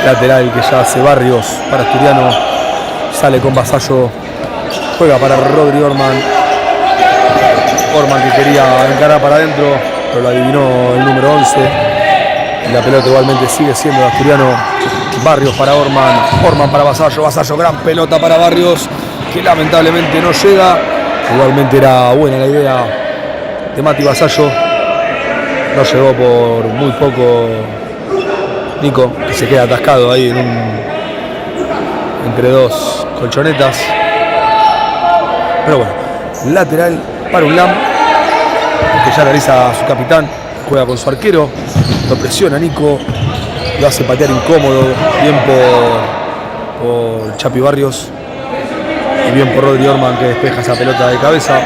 Lateral que ya hace Barrios para Asturiano. Sale con Vasallo. Juega para Rodri Orman. Orman que quería encarar para adentro, pero lo adivinó el número 11. Y la pelota igualmente sigue siendo de Asturiano. Barrios para Orman. Orman para Vasallo. Vasallo, gran pelota para Barrios, que lamentablemente no llega. Igualmente era buena la idea de Mati Vasallo. No llegó por muy poco Nico, que se queda atascado ahí en entre dos colchonetas. Pero bueno, lateral para UNLAM, que ya realiza su capitán, juega con su arquero, lo presiona Nico, lo hace patear incómodo, bien por Chapi Barrios y bien por Rodri Orman, que despeja esa pelota de cabeza.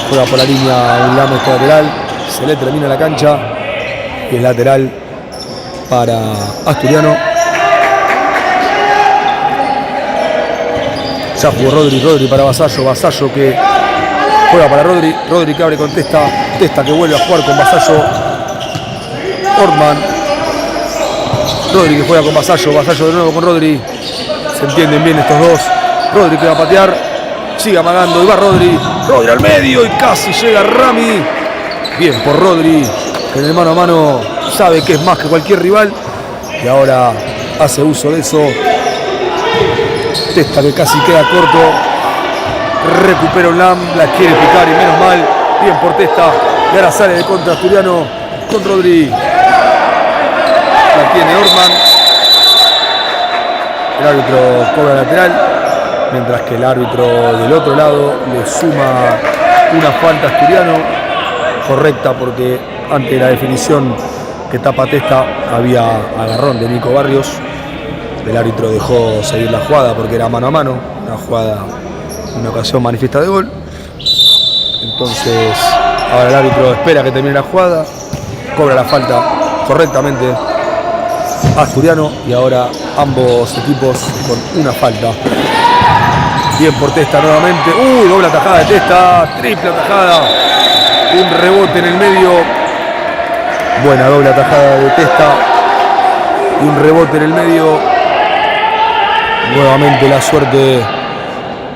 Juega por la línea UNLAM este lateral, se le termina la cancha y es lateral para Asturiano. Ya jugó Rodri para Vasallo, Vasallo que juega para Rodri que abre con Testa que vuelve a jugar con Vasallo, Orman, Rodri que juega con Vasallo de nuevo con Rodri, se entienden bien estos dos, Rodri que va a patear, sigue amagando y va Rodri al medio y casi llega Rami, bien por Rodri, que en el mano a mano sabe que es más que cualquier rival y ahora hace uso de eso. Testa que casi queda corto, recupera UNLAM, la quiere picar y menos mal, bien por Testa y ahora sale de contra Asturiano con Rodri, la tiene Orman, el árbitro cobra lateral, mientras que el árbitro del otro lado le suma una falta a Asturiano, correcta porque ante la definición que tapa Testa había agarrón de Nico Barrios. El árbitro dejó seguir la jugada porque era mano a mano, una jugada, una ocasión manifiesta de gol. Entonces ahora el árbitro espera que termine la jugada, cobra la falta correctamente Asturiano y ahora ambos equipos con una falta. Bien por Testa nuevamente, doble atajada de Testa, triple atajada, un rebote en el medio, buena doble atajada de Testa y un rebote en el medio. Nuevamente la suerte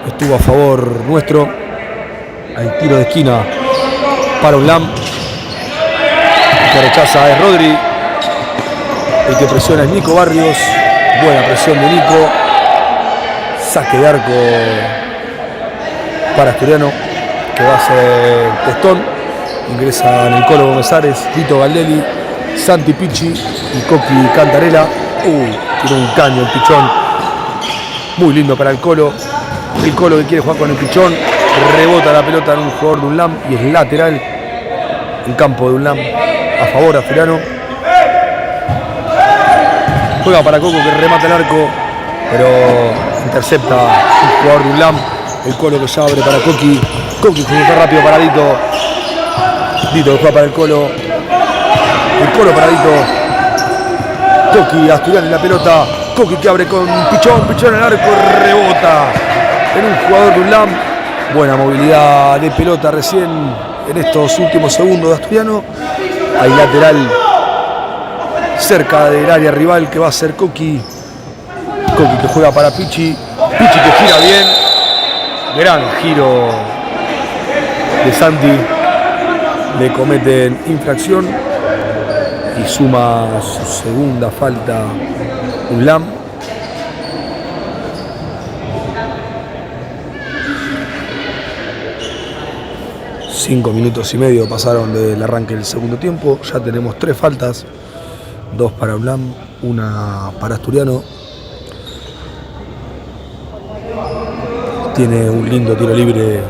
estuvo a favor nuestro. Hay tiro de esquina para UNLAM. El que rechaza es Rodri. El que presiona es Nico Barrios. Buena presión de Nico. Saque de arco para Asturiano, que va a ser Testón. Ingresa en el Colo Gómez, Tito Galdelli, Santi Picci y Coqui Cantarella. Tiró un caño el Pichón. Muy lindo para el Colo que quiere jugar con el Pichón, rebota la pelota en un jugador de UNLAM y es lateral en campo de UNLAM a favor de Asturiano. Juega para Coco que remata el arco, pero intercepta un jugador de UNLAM. El Colo que ya abre para Coqui que juega rápido para Dito que juega para el Colo para Dito, Coqui, Asturiano en la pelota, Coqui que abre con Pichón en el arco, rebota en un jugador de UNLAM. Buena movilidad de pelota recién en estos últimos segundos de Asturiano. Hay lateral cerca del área rival que va a ser Coqui que juega para Picci que gira bien, gran giro de Santi, le cometen infracción y suma su segunda falta UNLAM. Cinco minutos y medio pasaron del arranque del segundo tiempo. Ya tenemos 3 faltas, 2 para UNLAM, 1 para Asturiano. Tiene un lindo tiro libre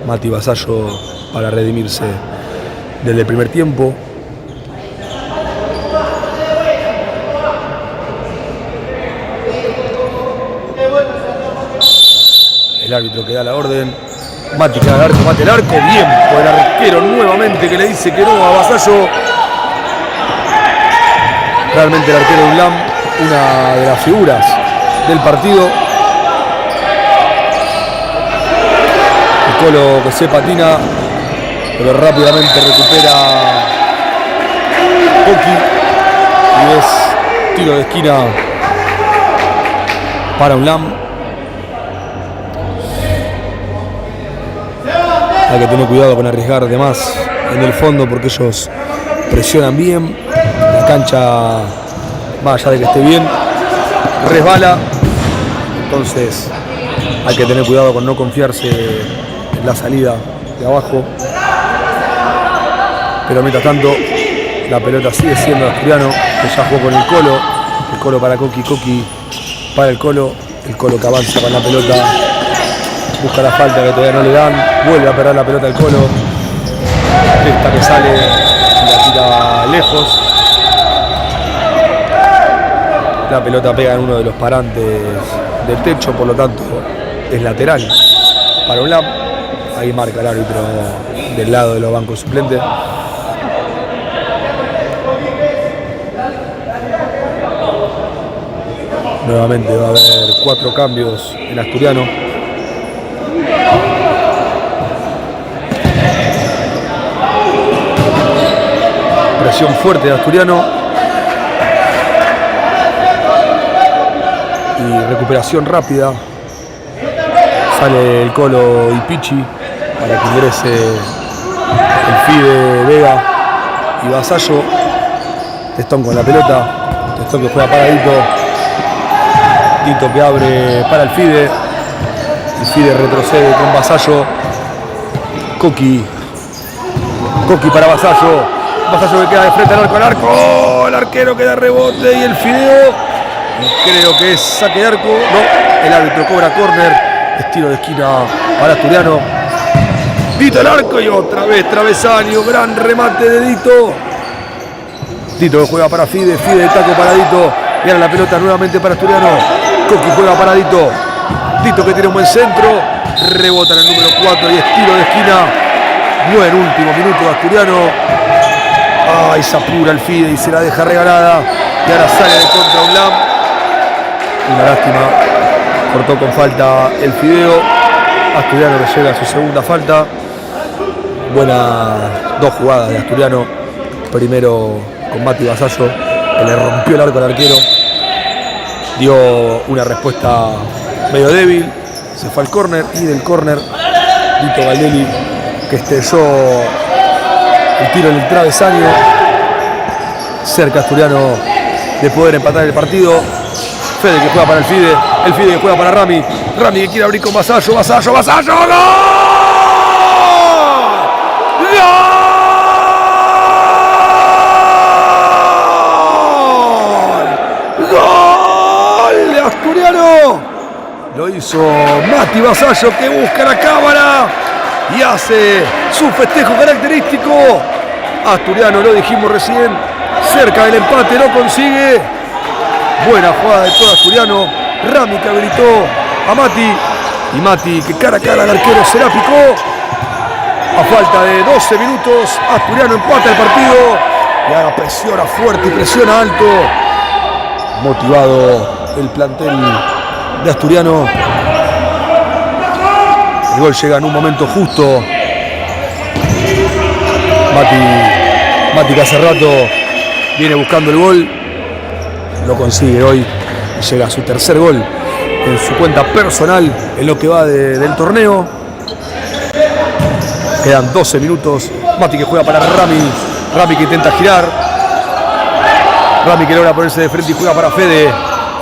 Mati Vasallo para redimirse desde el primer tiempo. El árbitro que da la orden. Mati queda al arco, mate el arco. Bien por el arquero nuevamente que le dice que no a Vasallo. Realmente el arquero de UNLAM, una de las figuras del partido. El Colo que se patina, pero rápidamente recupera Coqui y es tiro de esquina para UNLAM. Hay que tener cuidado con arriesgar de más en el fondo porque ellos presionan bien. La cancha, más allá de que esté bien, resbala. Entonces hay que tener cuidado con no confiarse en la salida de abajo. Pero mientras tanto, la pelota sigue siendo Asturiano, que ya jugó con el Colo para Coqui para el Colo que avanza con la pelota, busca la falta que todavía no le dan, vuelve a perder la pelota el Colo, esta que sale y la tira lejos, la pelota pega en uno de los parantes del techo, por lo tanto es lateral para UNLAM. Ahí marca el árbitro del lado de los bancos suplentes. Nuevamente va a haber 4 cambios en Asturiano. Presión fuerte de Asturiano. Y recuperación rápida. Sale el Colo y Pichi para que ingrese el Fide, Vega y Vasallo. Testón con la pelota. Testón que juega paradito. Dito que abre para el Fide. El Fide retrocede con Vasallo. Coqui para Vasallo. Vasallo que queda de frente al arco. El arquero que da rebote y el Fideo. Creo que es saque de arco. No, el árbitro cobra córner. Estilo de esquina para Asturiano. Dito el arco y otra vez travesaño. Gran remate de Dito. Dito que juega para Fide. Fide de taco para Dito. Y ahora la pelota nuevamente para Asturiano. Coqui juega para Dito. Dito que tiene un buen centro. Rebota en el número 4 y estilo de esquina. Buen último minuto de Asturiano. Ay, se apura el Fide y se la deja regalada. Y ahora sale de contra UNLAM. Una lástima. Cortó con falta el Fideo. Asturiano que llega a su segunda falta. Buenas 2 jugadas de Asturiano. Primero con Mati Vasallo, que le rompió el arco al arquero. Dio una respuesta medio débil. Se fue al córner y del córner Dito Galdelli, que estrelló el tiro en el travesaño. Cerca Asturiano de poder empatar el partido. Fede que juega para el Fide que juega para Rami que quiere abrir con Vasallo, ¡gol! ¡Gol de Asturiano! Lo hizo Mati Vasallo, que busca la cámara y hace su festejo característico. Asturiano, lo dijimos recién, cerca del empate, lo consigue. Buena jugada de todo Asturiano. Rami que habilitó a Mati. Y Mati que cara a cara al arquero se la picó. A falta de 12 minutos, Asturiano empata el partido. Y ahora presiona fuerte y presiona alto. Motivado el plantel de Asturiano. El gol llega en un momento justo. Mati que hace rato viene buscando el gol. Lo consigue hoy y llega a su tercer gol en su cuenta personal en lo que va del torneo. Quedan 12 minutos. Mati que juega para Rami que intenta girar. Rami que logra ponerse de frente y juega para Fede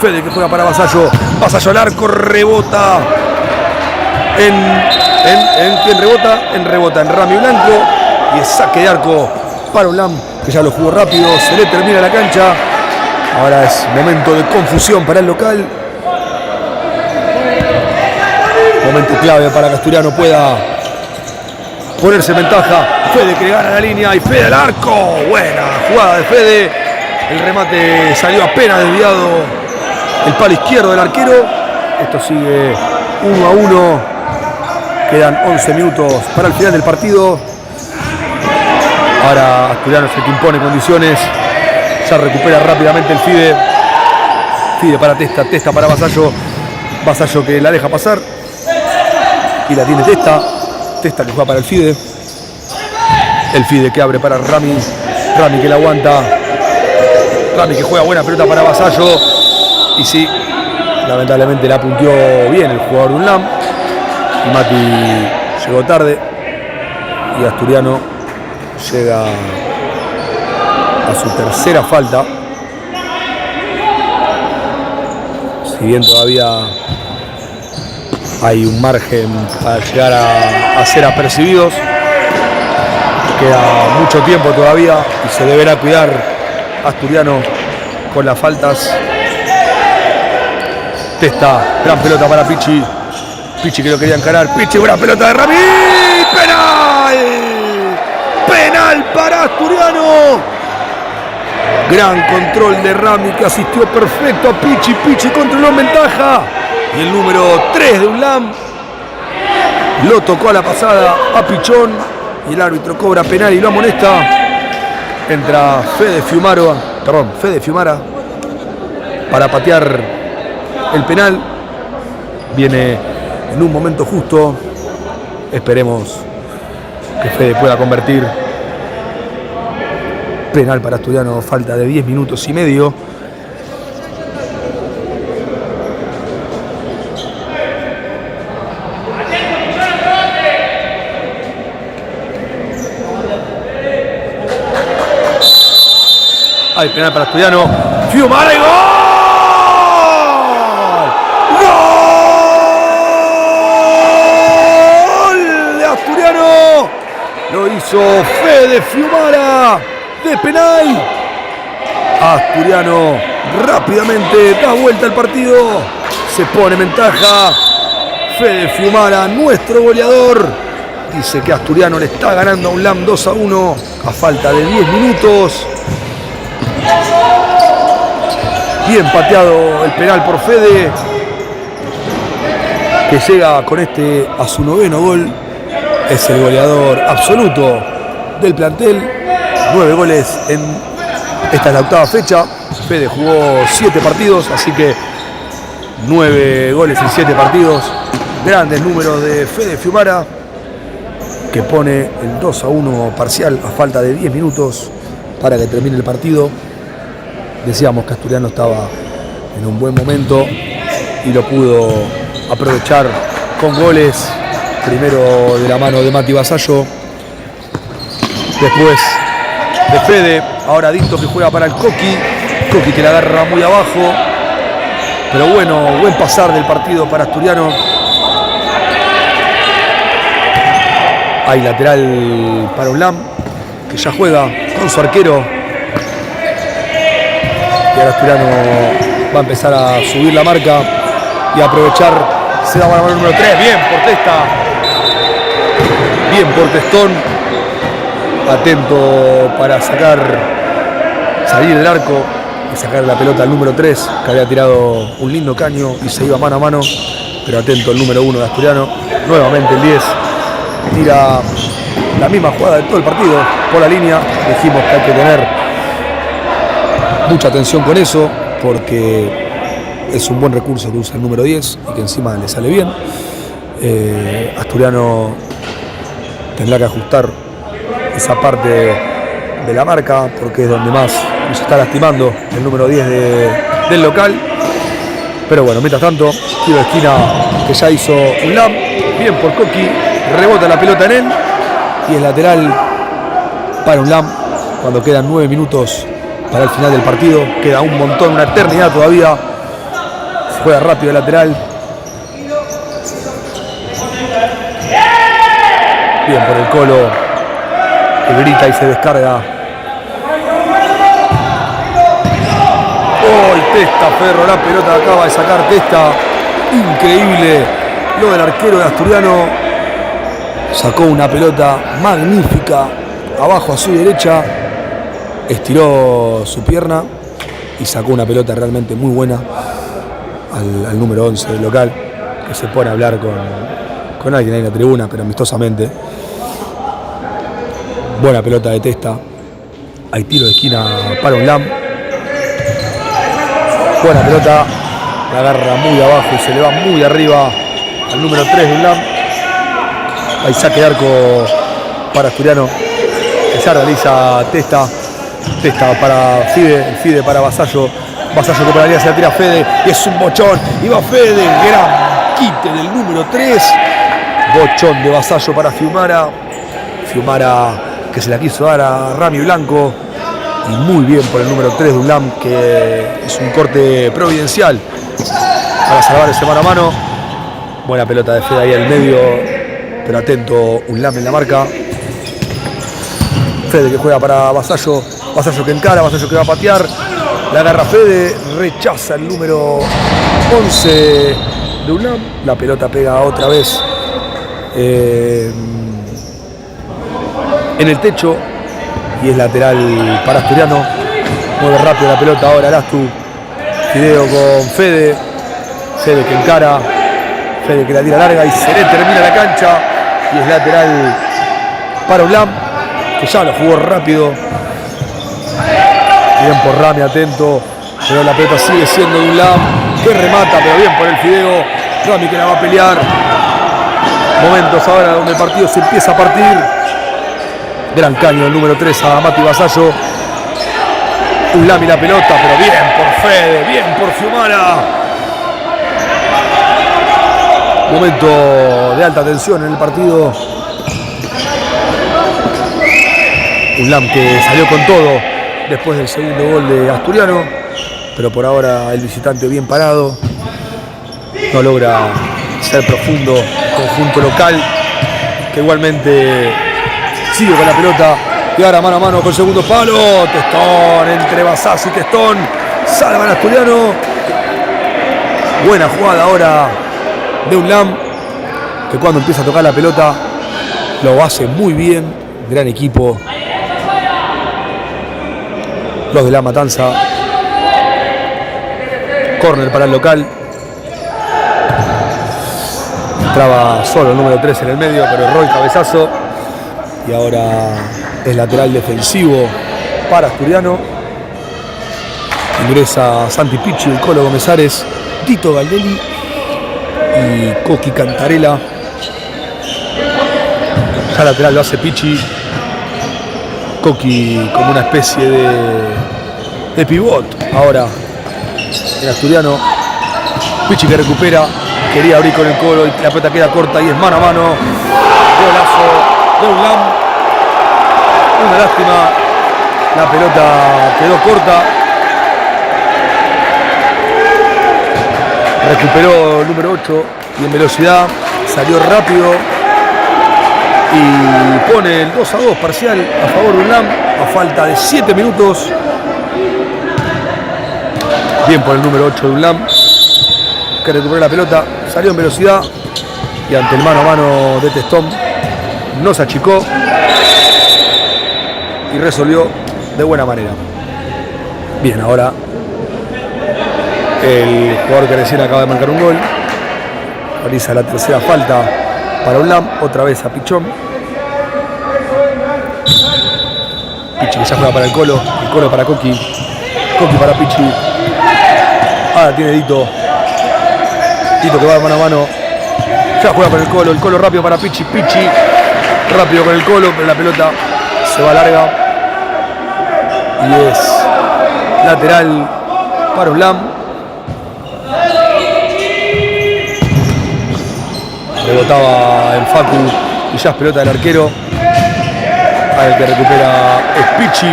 que juega para Vasallo. Vasallo al arco, rebota. ¿En quién rebota? Rebota en Rami Blanco. Y es saque de arco para UNLAM, que ya lo jugó rápido. Se le termina la cancha. Ahora es momento de confusión para el local. Momento clave para que Asturiano pueda ponerse en ventaja. Fede que le gana la línea y Fede al arco. Buena jugada de Fede. El remate salió apenas desviado el palo izquierdo del arquero. Esto sigue 1-1. Quedan 11 minutos para el final del partido. Ahora Asturiano es el que impone condiciones. Ya recupera rápidamente el Fide para Testa para Vasallo que la deja pasar y la tiene Testa que juega para el Fide que abre para Rami que la aguanta, Rami que juega buena pelota para Vasallo y sí, lamentablemente la punteó bien el jugador de UNLAM y Mati llegó tarde y Asturiano llega a su tercera falta. Si bien todavía hay un margen para llegar a ser apercibidos, queda mucho tiempo todavía y se deberá cuidar Asturiano con las faltas. Testa, gran pelota para Pichi. Pichi que lo quería encarar. Pichi, buena pelota de Rami. ¡Penal! ¡Penal para Asturiano! Gran control de Rami que asistió perfecto a Pichi. Pichi controló en ventaja. Y el número 3 de UNLAM lo tocó a la pasada a Pichón. Y el árbitro cobra penal y lo amonesta. Entra Fede Fiumara para patear el penal. Viene en un momento justo. Esperemos que Fede pueda convertir. Penal para Asturiano, falta de 10 minutos y medio. Hay penal para Asturiano. Fiumara y ¡gol! ¡Gol de Asturiano! Lo hizo Fede Fiumara de penal. Asturiano rápidamente da vuelta al partido. Se pone en ventaja. Fede Fiumara, nuestro goleador, dice que Asturiano le está ganando a UNLAM 2-1 a falta de 10 minutos. Bien pateado el penal por Fede, que llega con este a su 9º gol. Es el goleador absoluto del plantel. 9 goles en esta es la 8ª fecha. Fede jugó 7 partidos, así que 9 goles en 7 partidos. Grandes números de Fede Fiumara, que pone el 2-1 parcial a falta de 10 minutos para que termine el partido. Decíamos que Asturiano estaba en un buen momento y lo pudo aprovechar con goles. Primero de la mano de Mati Vasallo, después de Fede. Ahora Dito que juega para el Coqui. Coqui que la agarra muy abajo. Pero bueno, buen pasar del partido para Asturiano. Hay lateral para UNLAM, que ya juega con su arquero. Y ahora Asturiano va a empezar a subir la marca y a aprovechar. Se da para el número 3. Bien por Testa. Bien por Testón. Atento para salir del arco y sacar la pelota al número 3, que había tirado un lindo caño y se iba mano a mano. Pero atento el número 1 de Asturiano. Nuevamente el 10. Tira la misma jugada de todo el partido por la línea. Dijimos que hay que tener mucha atención con eso, porque es un buen recurso que usa el número 10 y que encima le sale bien. Asturiano tendrá que ajustar esa parte de la marca, porque es donde más nos está lastimando el número 10 del local. Pero bueno, mientras tanto, tiro de esquina que ya hizo UNLAM. Bien por Coqui, rebota la pelota en él y es lateral para UNLAM cuando quedan 9 minutos para el final del partido. Queda un montón, una eternidad todavía. Se juega rápido el lateral. Bien por el Colo, que grita y se descarga. ¡Oh! Testa, Ferro, la pelota acaba de sacar Testa. Increíble lo del arquero de Asturiano. Sacó una pelota magnífica abajo a su derecha. Estiró su pierna y sacó una pelota realmente muy buena al número 11 del local, que se pone a hablar con alguien ahí en la tribuna, pero amistosamente. Buena pelota de Testa. Hay tiro de esquina para UNLAM. Buena pelota. La agarra muy abajo y se le va muy arriba al número 3 de UNLAM. Hay saque de arco para Asturiano, que ya realiza Testa. Testa para Fide, Fide para Vasallo. Vasallo que por la línea se la tira a Fede y es un bochón. Y va Fede, gran quite del número 3. Bochón de Vasallo para Fiumara. Fiumara que se la quiso dar a Rami Blanco. Y muy bien por el número 3 de UNLAM, que es un corte providencial para salvar ese mano a mano. Buena pelota de Fede ahí al medio, pero atento UNLAM en la marca. Fede que juega para Vasallo. Vasallo que encara, Vasallo que va a patear. La agarra Fede, rechaza el número 11 de UNLAM. La pelota pega otra vez en el techo y es lateral para Asturiano. Mueve rápido la pelota ahora Arastu. Fideo con Fede. Fede que encara. Fede que la tira larga y Seré termina la cancha. Y es lateral para UNLAM, que ya lo jugó rápido. Bien por Rami, atento. Pero la pelota sigue siendo de UNLAM, que remata, pero bien por el Fideo. Rami que la va a pelear. Momentos ahora donde el partido se empieza a partir. Gran caño el número 3 a Mati Vasallo. UNLAM y la pelota, pero bien por Fede, bien por Fiumara. Momento de alta tensión en el partido. UNLAM que salió con todo después del segundo gol de Asturiano, pero por ahora el visitante bien parado. No logra ser profundo el conjunto local, que igualmente sigue con la pelota. Y ahora mano a mano con segundo palo. Testón entre Basás y Testón. Salvan a Asturiano. Buena jugada ahora de UNLAM, que cuando empieza a tocar la pelota lo hace muy bien. Gran equipo los de La Matanza. Córner para el local. Entraba solo el número 3 en el medio, pero erró el cabezazo. Y ahora es lateral defensivo para Asturiano. Ingresa Santi Picci, el Colo Gomezares, Tito Galdelli y Coqui Cantarella. Ya lateral lo hace Picci. Coqui como una especie de pivot. Ahora el Asturiano. Picci que recupera. Quería abrir con el Colo y la pelota queda corta y es mano a mano. Golazo de UNLAM. Una lástima. La pelota quedó corta. Recuperó el número 8 y en velocidad salió rápido y pone el 2-2 parcial a favor de UNLAM a falta de 7 minutos. Bien por el número 8 de UNLAM, que recuperó la pelota, salió en velocidad y ante el mano a mano de Testón no se achicó y resolvió de buena manera. Bien, ahora el jugador que recién acaba de marcar un gol realiza la tercera falta para UNLAM, otra vez a Pichón. Picci que ya juega para el Colo para Coqui, Coqui para Picci. Ahora tiene Dito que va de mano a mano, ya juega con el Colo rápido para Picci, Picci rápido con el Colo, pero la pelota se va larga y es lateral para UNLAM. Rebotaba en Facu y ya es pelota del arquero. Ahora el que recupera es Picci.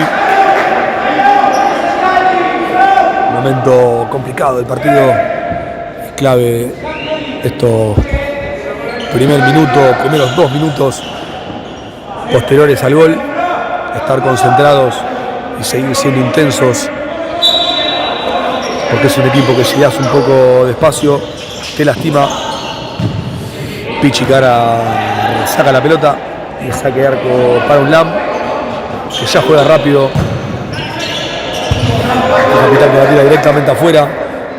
Momento complicado del partido. Es clave estos primeros 2 minutos posteriores al gol. Estar concentrados y seguir siendo intensos. Porque es un equipo que si das un poco de espacio te lastima. Picci que ahora saca la pelota y saque de arco para UNLAM, que ya juega rápido. El capitán que la tira directamente afuera,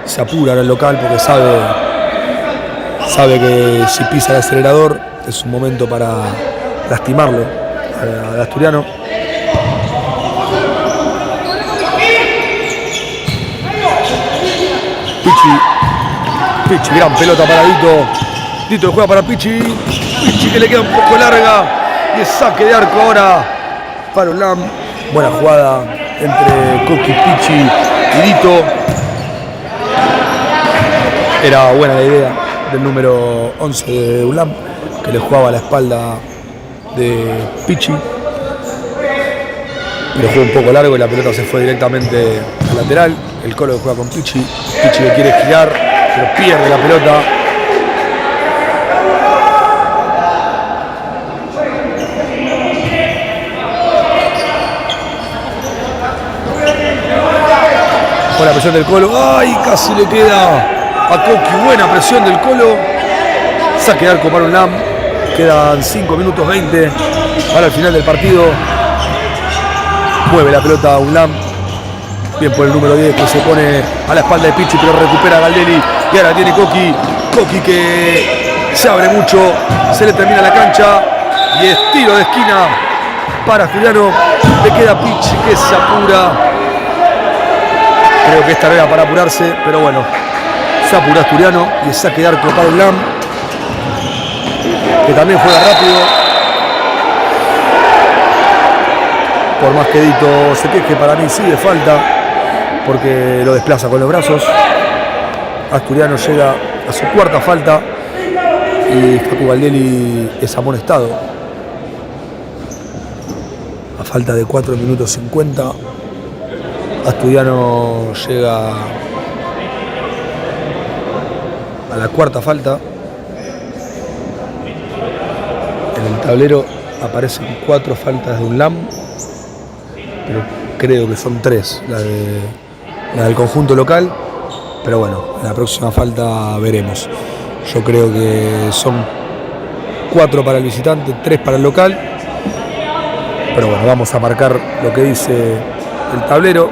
se apura en el local porque sabe que si pisa el acelerador es un momento para lastimarlo al Asturiano. Picci, gran pelota para Dito. Dito juega para Picci. Picci que le queda un poco larga. Y es saque de arco ahora para UNLAM. Buena jugada entre Coqui, Picci y Dito. Era buena la idea del número 11 de UNLAM, que le jugaba a la espalda de Picci. Pero jugó un poco largo y la pelota se fue directamente al lateral. El Colo que juega con Picci. Picci que quiere girar, pero pierde la pelota. Con la presión del Colo. ¡Ay! Casi le queda a Coqui. Buena presión del Colo. Saque de arco para UNLAM. Quedan 5 minutos 20 para el final del partido. Mueve la pelota UNLAM. Bien por el número 10 que se pone a la espalda de Pichi, pero recupera Galdelli. Y ahora tiene Coqui. Coqui que se abre mucho. Se le termina la cancha. Y es tiro de esquina para Asturiano. Le queda Pichi que se apura. Creo que esta era para apurarse, pero bueno. Se apura Asturiano y saque de arco para UNLAM, que también juega rápido. Por más que Dito se queje, para mí sí de falta, porque lo desplaza con los brazos. Asturiano llega a su cuarta falta y Facu Galdelli es amonestado. A falta de 4 minutos 50, Asturiano llega a la cuarta falta. En el tablero aparecen 4 faltas de UNLAM, pero creo que son 3 la del conjunto local. Pero bueno, en la próxima falta veremos. Yo creo que son 4 para el visitante, 3 para el local. Pero bueno, vamos a marcar lo que dice el tablero.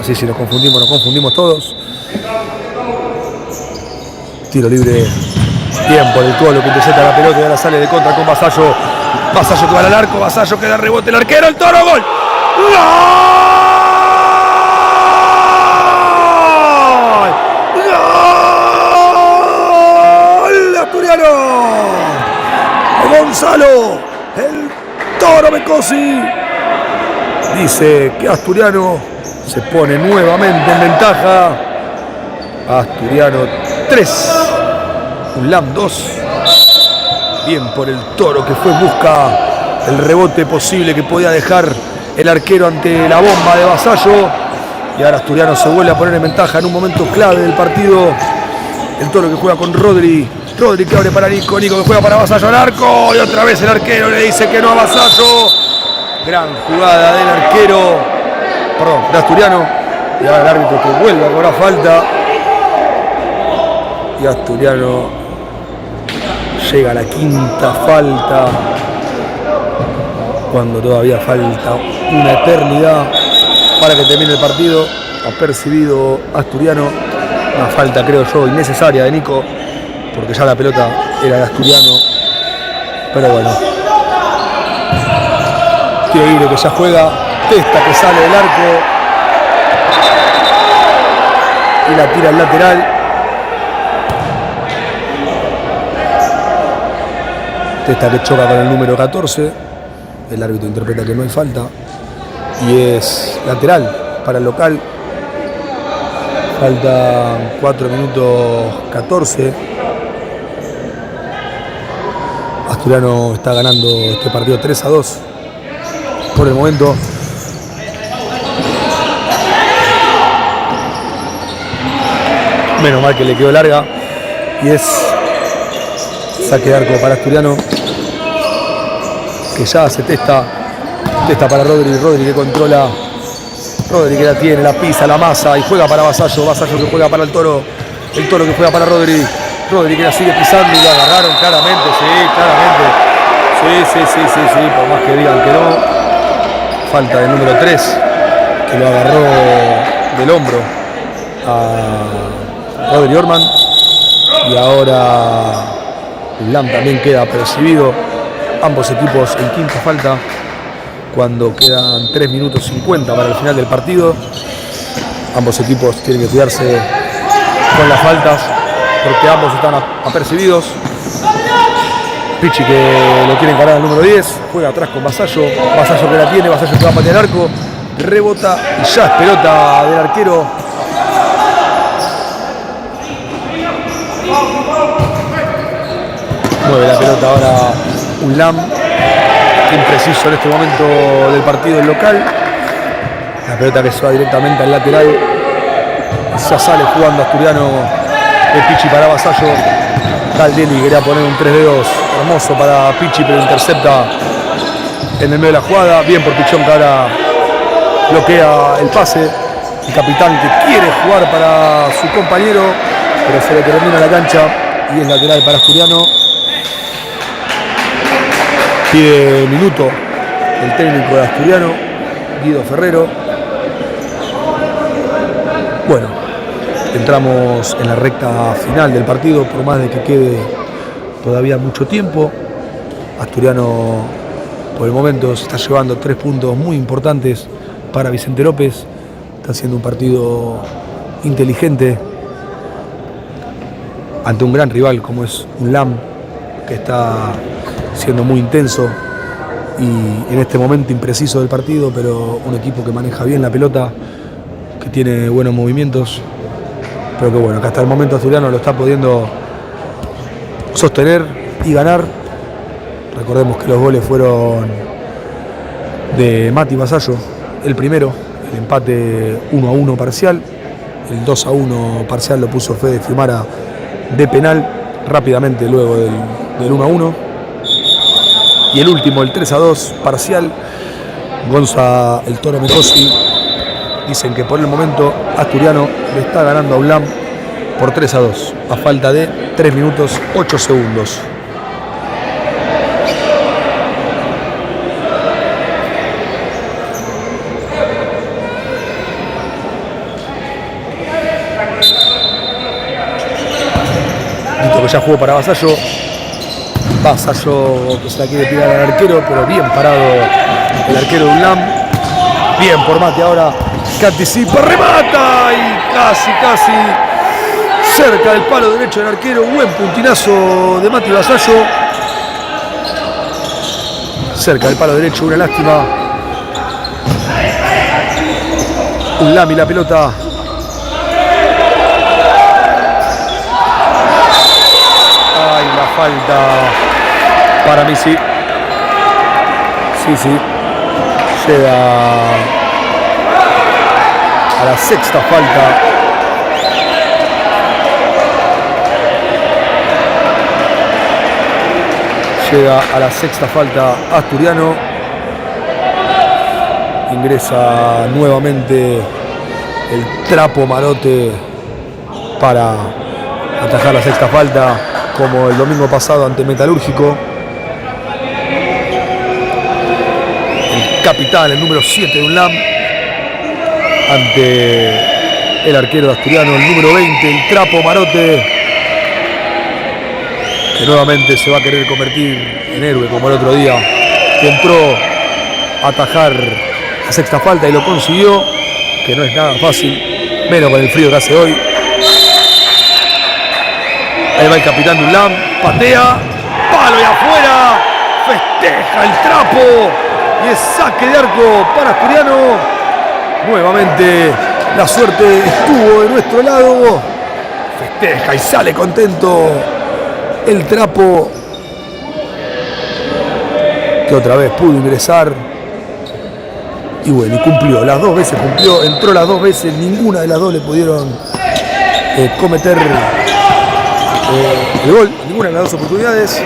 Así si nos confundimos todos. Tiro libre. Bien por el Colo que intercepta la pelota y ahora sale de contra con Vasallo. Vasallo que va al arco. Vasallo que da rebote el arquero. El Toro. ¡Gol! ¡Gol! Asturiano. Gonzalo. El Toro Becosi. Dice que Asturiano se pone nuevamente en ventaja. Asturiano 3. UNLAM 2. Bien por el Toro que fue en busca del rebote posible que podía dejar el arquero ante la bomba de Vasallo. Y ahora Asturiano se vuelve a poner en ventaja en un momento clave del partido. El Toro que juega con Rodri. Rodri que abre para Nico. Nico que juega para Vasallo al arco. Y otra vez el arquero le dice que no a Vasallo. Gran jugada del arquero. Perdón, de Asturiano. Y ahora el árbitro que vuelve a cobrar falta. Y Asturiano llega a la quinta falta, cuando todavía falta una eternidad para que termine el partido. Ha percibido Asturiano una falta, creo yo, innecesaria de Nico, porque ya la pelota era de Asturiano. Pero bueno, tiro libre que ya juega, Testa que sale del arco y la tira al lateral. Testa que choca con el número 14. El árbitro interpreta que no hay falta. Y es lateral para el local. Faltan 4 minutos 14. Asturiano está ganando este partido 3-2 por el momento. Menos mal que le quedó larga. Y es saque de arco para Asturiano, que ya se Testa para Rodri. Rodri que controla. Rodri que la tiene, la pisa, la masa y juega para Vasallo. Vasallo que juega para el Toro. El Toro que juega para Rodri. Rodri que la sigue pisando y lo agarraron claramente. Sí, claramente. Sí. Por más que digan que no. Falta del número 3, que lo agarró del hombro a Rodri Orman. Y ahora UNLAM también queda percibido. Ambos equipos en quinta falta, cuando quedan 3 minutos 50 para el final del partido. Ambos equipos tienen que cuidarse con las faltas, porque ambos están apercibidos. Pichi que lo quiere encarar al número 10, juega atrás con Vasallo. Vasallo que la tiene, Vasallo que va a patear el arco, rebota y ya es pelota del arquero. Mueve la pelota ahora UNLAM, impreciso en este momento del partido del local. La pelota que se va directamente al lateral. Ya sale jugando Asturiano, de Pichi para Vasallo. Galdelli quería poner un 3 dedos hermoso para Pichi, pero intercepta en el medio de la jugada. Bien por Pichón que ahora bloquea el pase. El capitán que quiere jugar para su compañero. pero se le termina la cancha y es lateral para Asturiano. Pide minuto el técnico de Asturiano, Guido Ferrero. Bueno, entramos en la recta final del partido, por más de que quede todavía mucho tiempo. Asturiano por el momento se está llevando 3 puntos muy importantes para Vicente López. Está haciendo un partido inteligente ante un gran rival como es UNLAM, que está siendo muy intenso y en este momento impreciso del partido, pero un equipo que maneja bien la pelota, que tiene buenos movimientos, pero que bueno, que hasta el momento Asturiano lo está pudiendo sostener y ganar. Recordemos que los goles fueron de Mati Vasallo, el primero, el empate 1-1 parcial, el 2-1 parcial lo puso Fede Fiumara de penal rápidamente luego del 1-1, y el último, el 3-2 parcial, Gonza el Toro Mecosi. Dicen que por el momento Asturiano le está ganando a UNLAM por 3-2 a falta de 3 minutos 8 segundos. Que ya jugó para Vasallo. Vasallo que se la quiere tirar al arquero, pero bien parado el arquero de UNLAM. Bien por Mate ahora, que anticipa, remata y casi cerca del palo derecho del arquero. Buen puntinazo de Mati Vasallo. Cerca del palo derecho, una lástima. UNLAM y la pelota. Falta para mí, sí. Llega a la sexta falta. Llega a la sexta falta Asturiano. Ingresa nuevamente el Trapo Marote para atajar la sexta falta, como el domingo pasado ante Metalúrgico. El capitán, el número 7 de UNLAM, ante el arquero de Asturiano, el número 20, el Trapo Marote, que nuevamente se va a querer convertir en héroe como el otro día, que entró a atajar la sexta falta y lo consiguió, que no es nada fácil, menos con el frío que hace hoy. Ahí va el capitán de UNLAM, patea, palo y afuera, festeja el Trapo y es saque de arco para Asturiano. Nuevamente la suerte estuvo de nuestro lado, festeja y sale contento el Trapo, que otra vez pudo ingresar y bueno, y cumplió, las 2 veces cumplió, entró las 2 veces, ninguna de las 2 le pudieron cometer el gol, ninguna de las 2 oportunidades.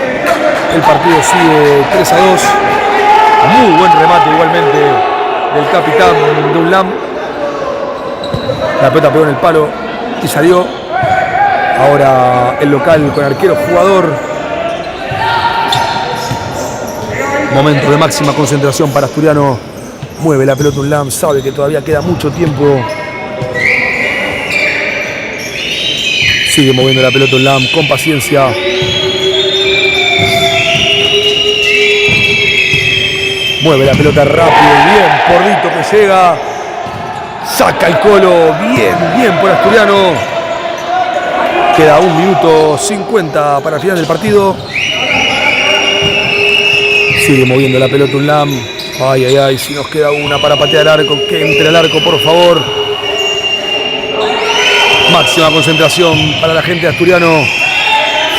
El partido sigue 3-2. Muy buen remate igualmente del capitán de UNLAM. La pelota pegó en el palo y salió. Ahora el local con arquero jugador. Momento de máxima concentración para Asturiano. Mueve la pelota UNLAM, sabe que todavía queda mucho tiempo. Sigue moviendo la pelota UNLAM con paciencia. Mueve la pelota rápido y bien por Dito, que llega. Saca el Colo. Bien por Asturiano. Queda 1 minuto 50 para el final del partido. Sigue moviendo la pelota UNLAM. Ay, si nos queda una para patear arco, que entre al arco, por favor. Máxima concentración para la gente de Asturiano.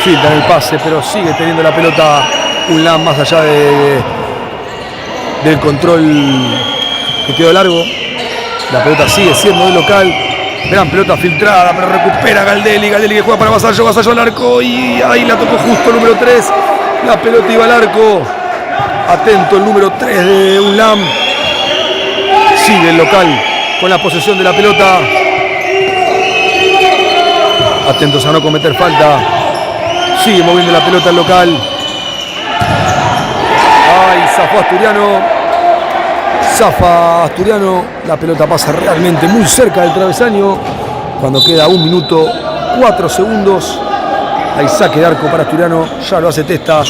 Filtra el pase, pero sigue teniendo la pelota UNLAM más allá del control que quedó largo. La pelota sigue siendo del local. Gran pelota filtrada, pero recupera Galdelli que juega para Vasallo al arco y ahí la tocó justo el número 3. La pelota iba al arco. Atento el número 3 de UNLAM. Sigue el local con la posesión de la pelota. Atentos a no cometer falta. Sigue moviendo la pelota el local. Ay, zafó Asturiano. Zafa Asturiano. La pelota pasa realmente muy cerca del travesaño. Cuando queda 1 minuto 4 segundos. Hay saque de arco para Asturiano. Ya lo hace Testa.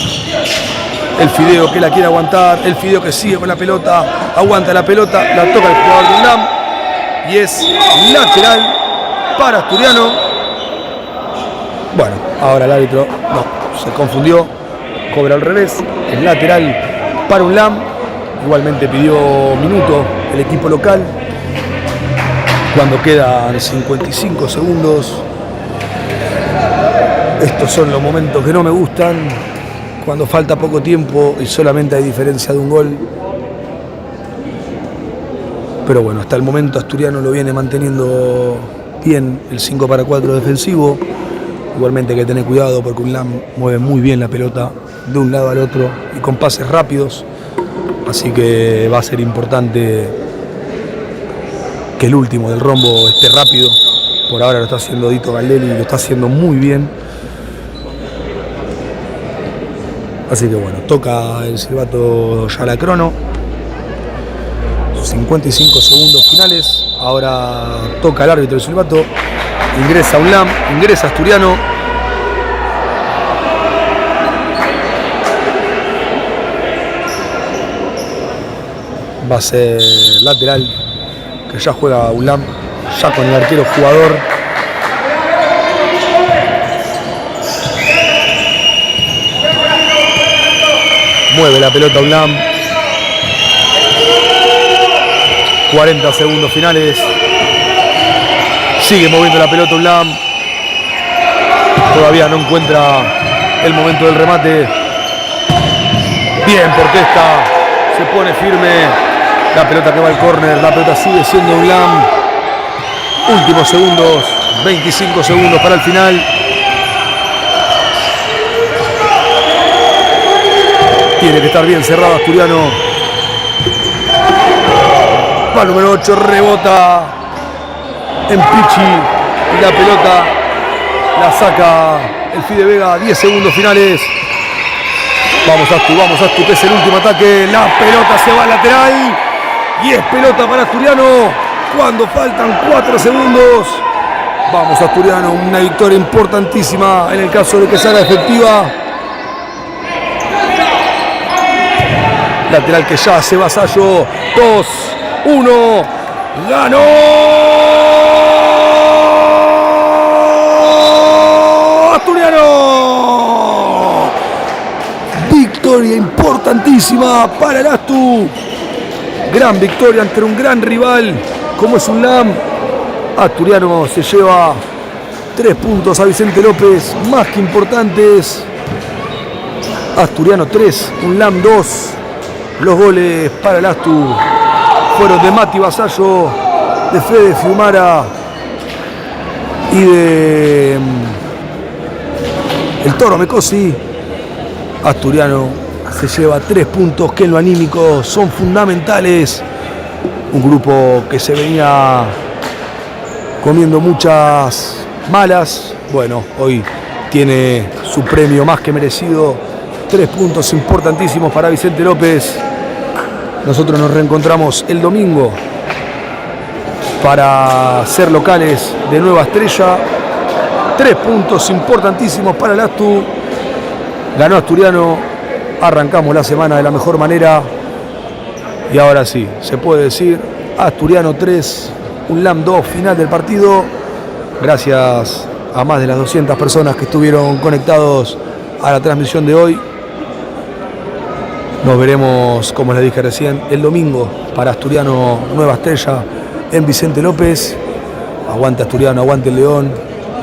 El Fideo que la quiere aguantar. El Fideo que sigue con la pelota. Aguanta la pelota. La toca el jugador de UNLAM. Y es lateral para Asturiano. Bueno, ahora el árbitro no, se confundió. Cobra al revés. El lateral para UNLAM. Igualmente pidió minuto el equipo local. Cuando quedan 55 segundos. Estos son los momentos que no me gustan. Cuando falta poco tiempo y solamente hay diferencia de un gol. Pero bueno, hasta el momento Asturiano lo viene manteniendo bien el 5-4 defensivo. Igualmente hay que tener cuidado porque UNLAM mueve muy bien la pelota de un lado al otro y con pases rápidos. Así que va a ser importante que el último del rombo esté rápido. Por ahora lo está haciendo Dito Galdelli y lo está haciendo muy bien. Así que bueno, toca el silbato ya la crono. 55 segundos finales. Ahora toca el árbitro el silbato. Ingresa UNLAM, ingresa Asturiano. Va a ser lateral, que ya juega UNLAM, ya con el arquero jugador. Mueve la pelota UNLAM. 40 segundos finales. Sigue moviendo la pelota UNLAM. Todavía no encuentra el momento del remate. Bien por Testa. Se pone firme. La pelota que va al córner. La pelota sigue siendo UNLAM. Últimos segundos. 25 segundos para el final. Tiene que estar bien cerrado Asturiano. Va número 8. Rebota en Pichi. Y la pelota la saca el Fide Vega. 10 segundos finales. Vamos Astu, que es el último ataque. La pelota se va al lateral. Y es pelota para Asturiano. Cuando faltan 4 segundos. Vamos Asturiano. Una victoria importantísima en el caso de que salga efectiva. Lateral que ya hace Vasallo. 2-1. ¡Ganó! Asturiano. Victoria importantísima para el Astu. Gran victoria ante un gran rival como es UNLAM. Asturiano se lleva 3 puntos a Vicente López, más que importantes. Asturiano 3, UNLAM 2. Los goles para el Astu fueron de Mati Vasallo, de Fede Fiumara y de el Toro Mecosi. Asturiano se lleva 3 puntos que en lo anímico son fundamentales. Un grupo que se venía comiendo muchas malas. Bueno, hoy tiene su premio más que merecido. 3 puntos importantísimos para Vicente López. Nosotros nos reencontramos el domingo para ser locales de Nueva Estrella. 3 puntos importantísimos para el Astu. Ganó Asturiano. Arrancamos la semana de la mejor manera. Y ahora sí, se puede decir Asturiano 3, UNLAM 2, final del partido. Gracias a más de las 200 personas que estuvieron conectados a la transmisión de hoy. Nos veremos, como les dije recién, el domingo para Asturiano Nueva Estrella en Vicente López. Aguante Asturiano, aguante el León.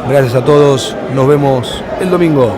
Gracias a todos. Nos vemos el domingo.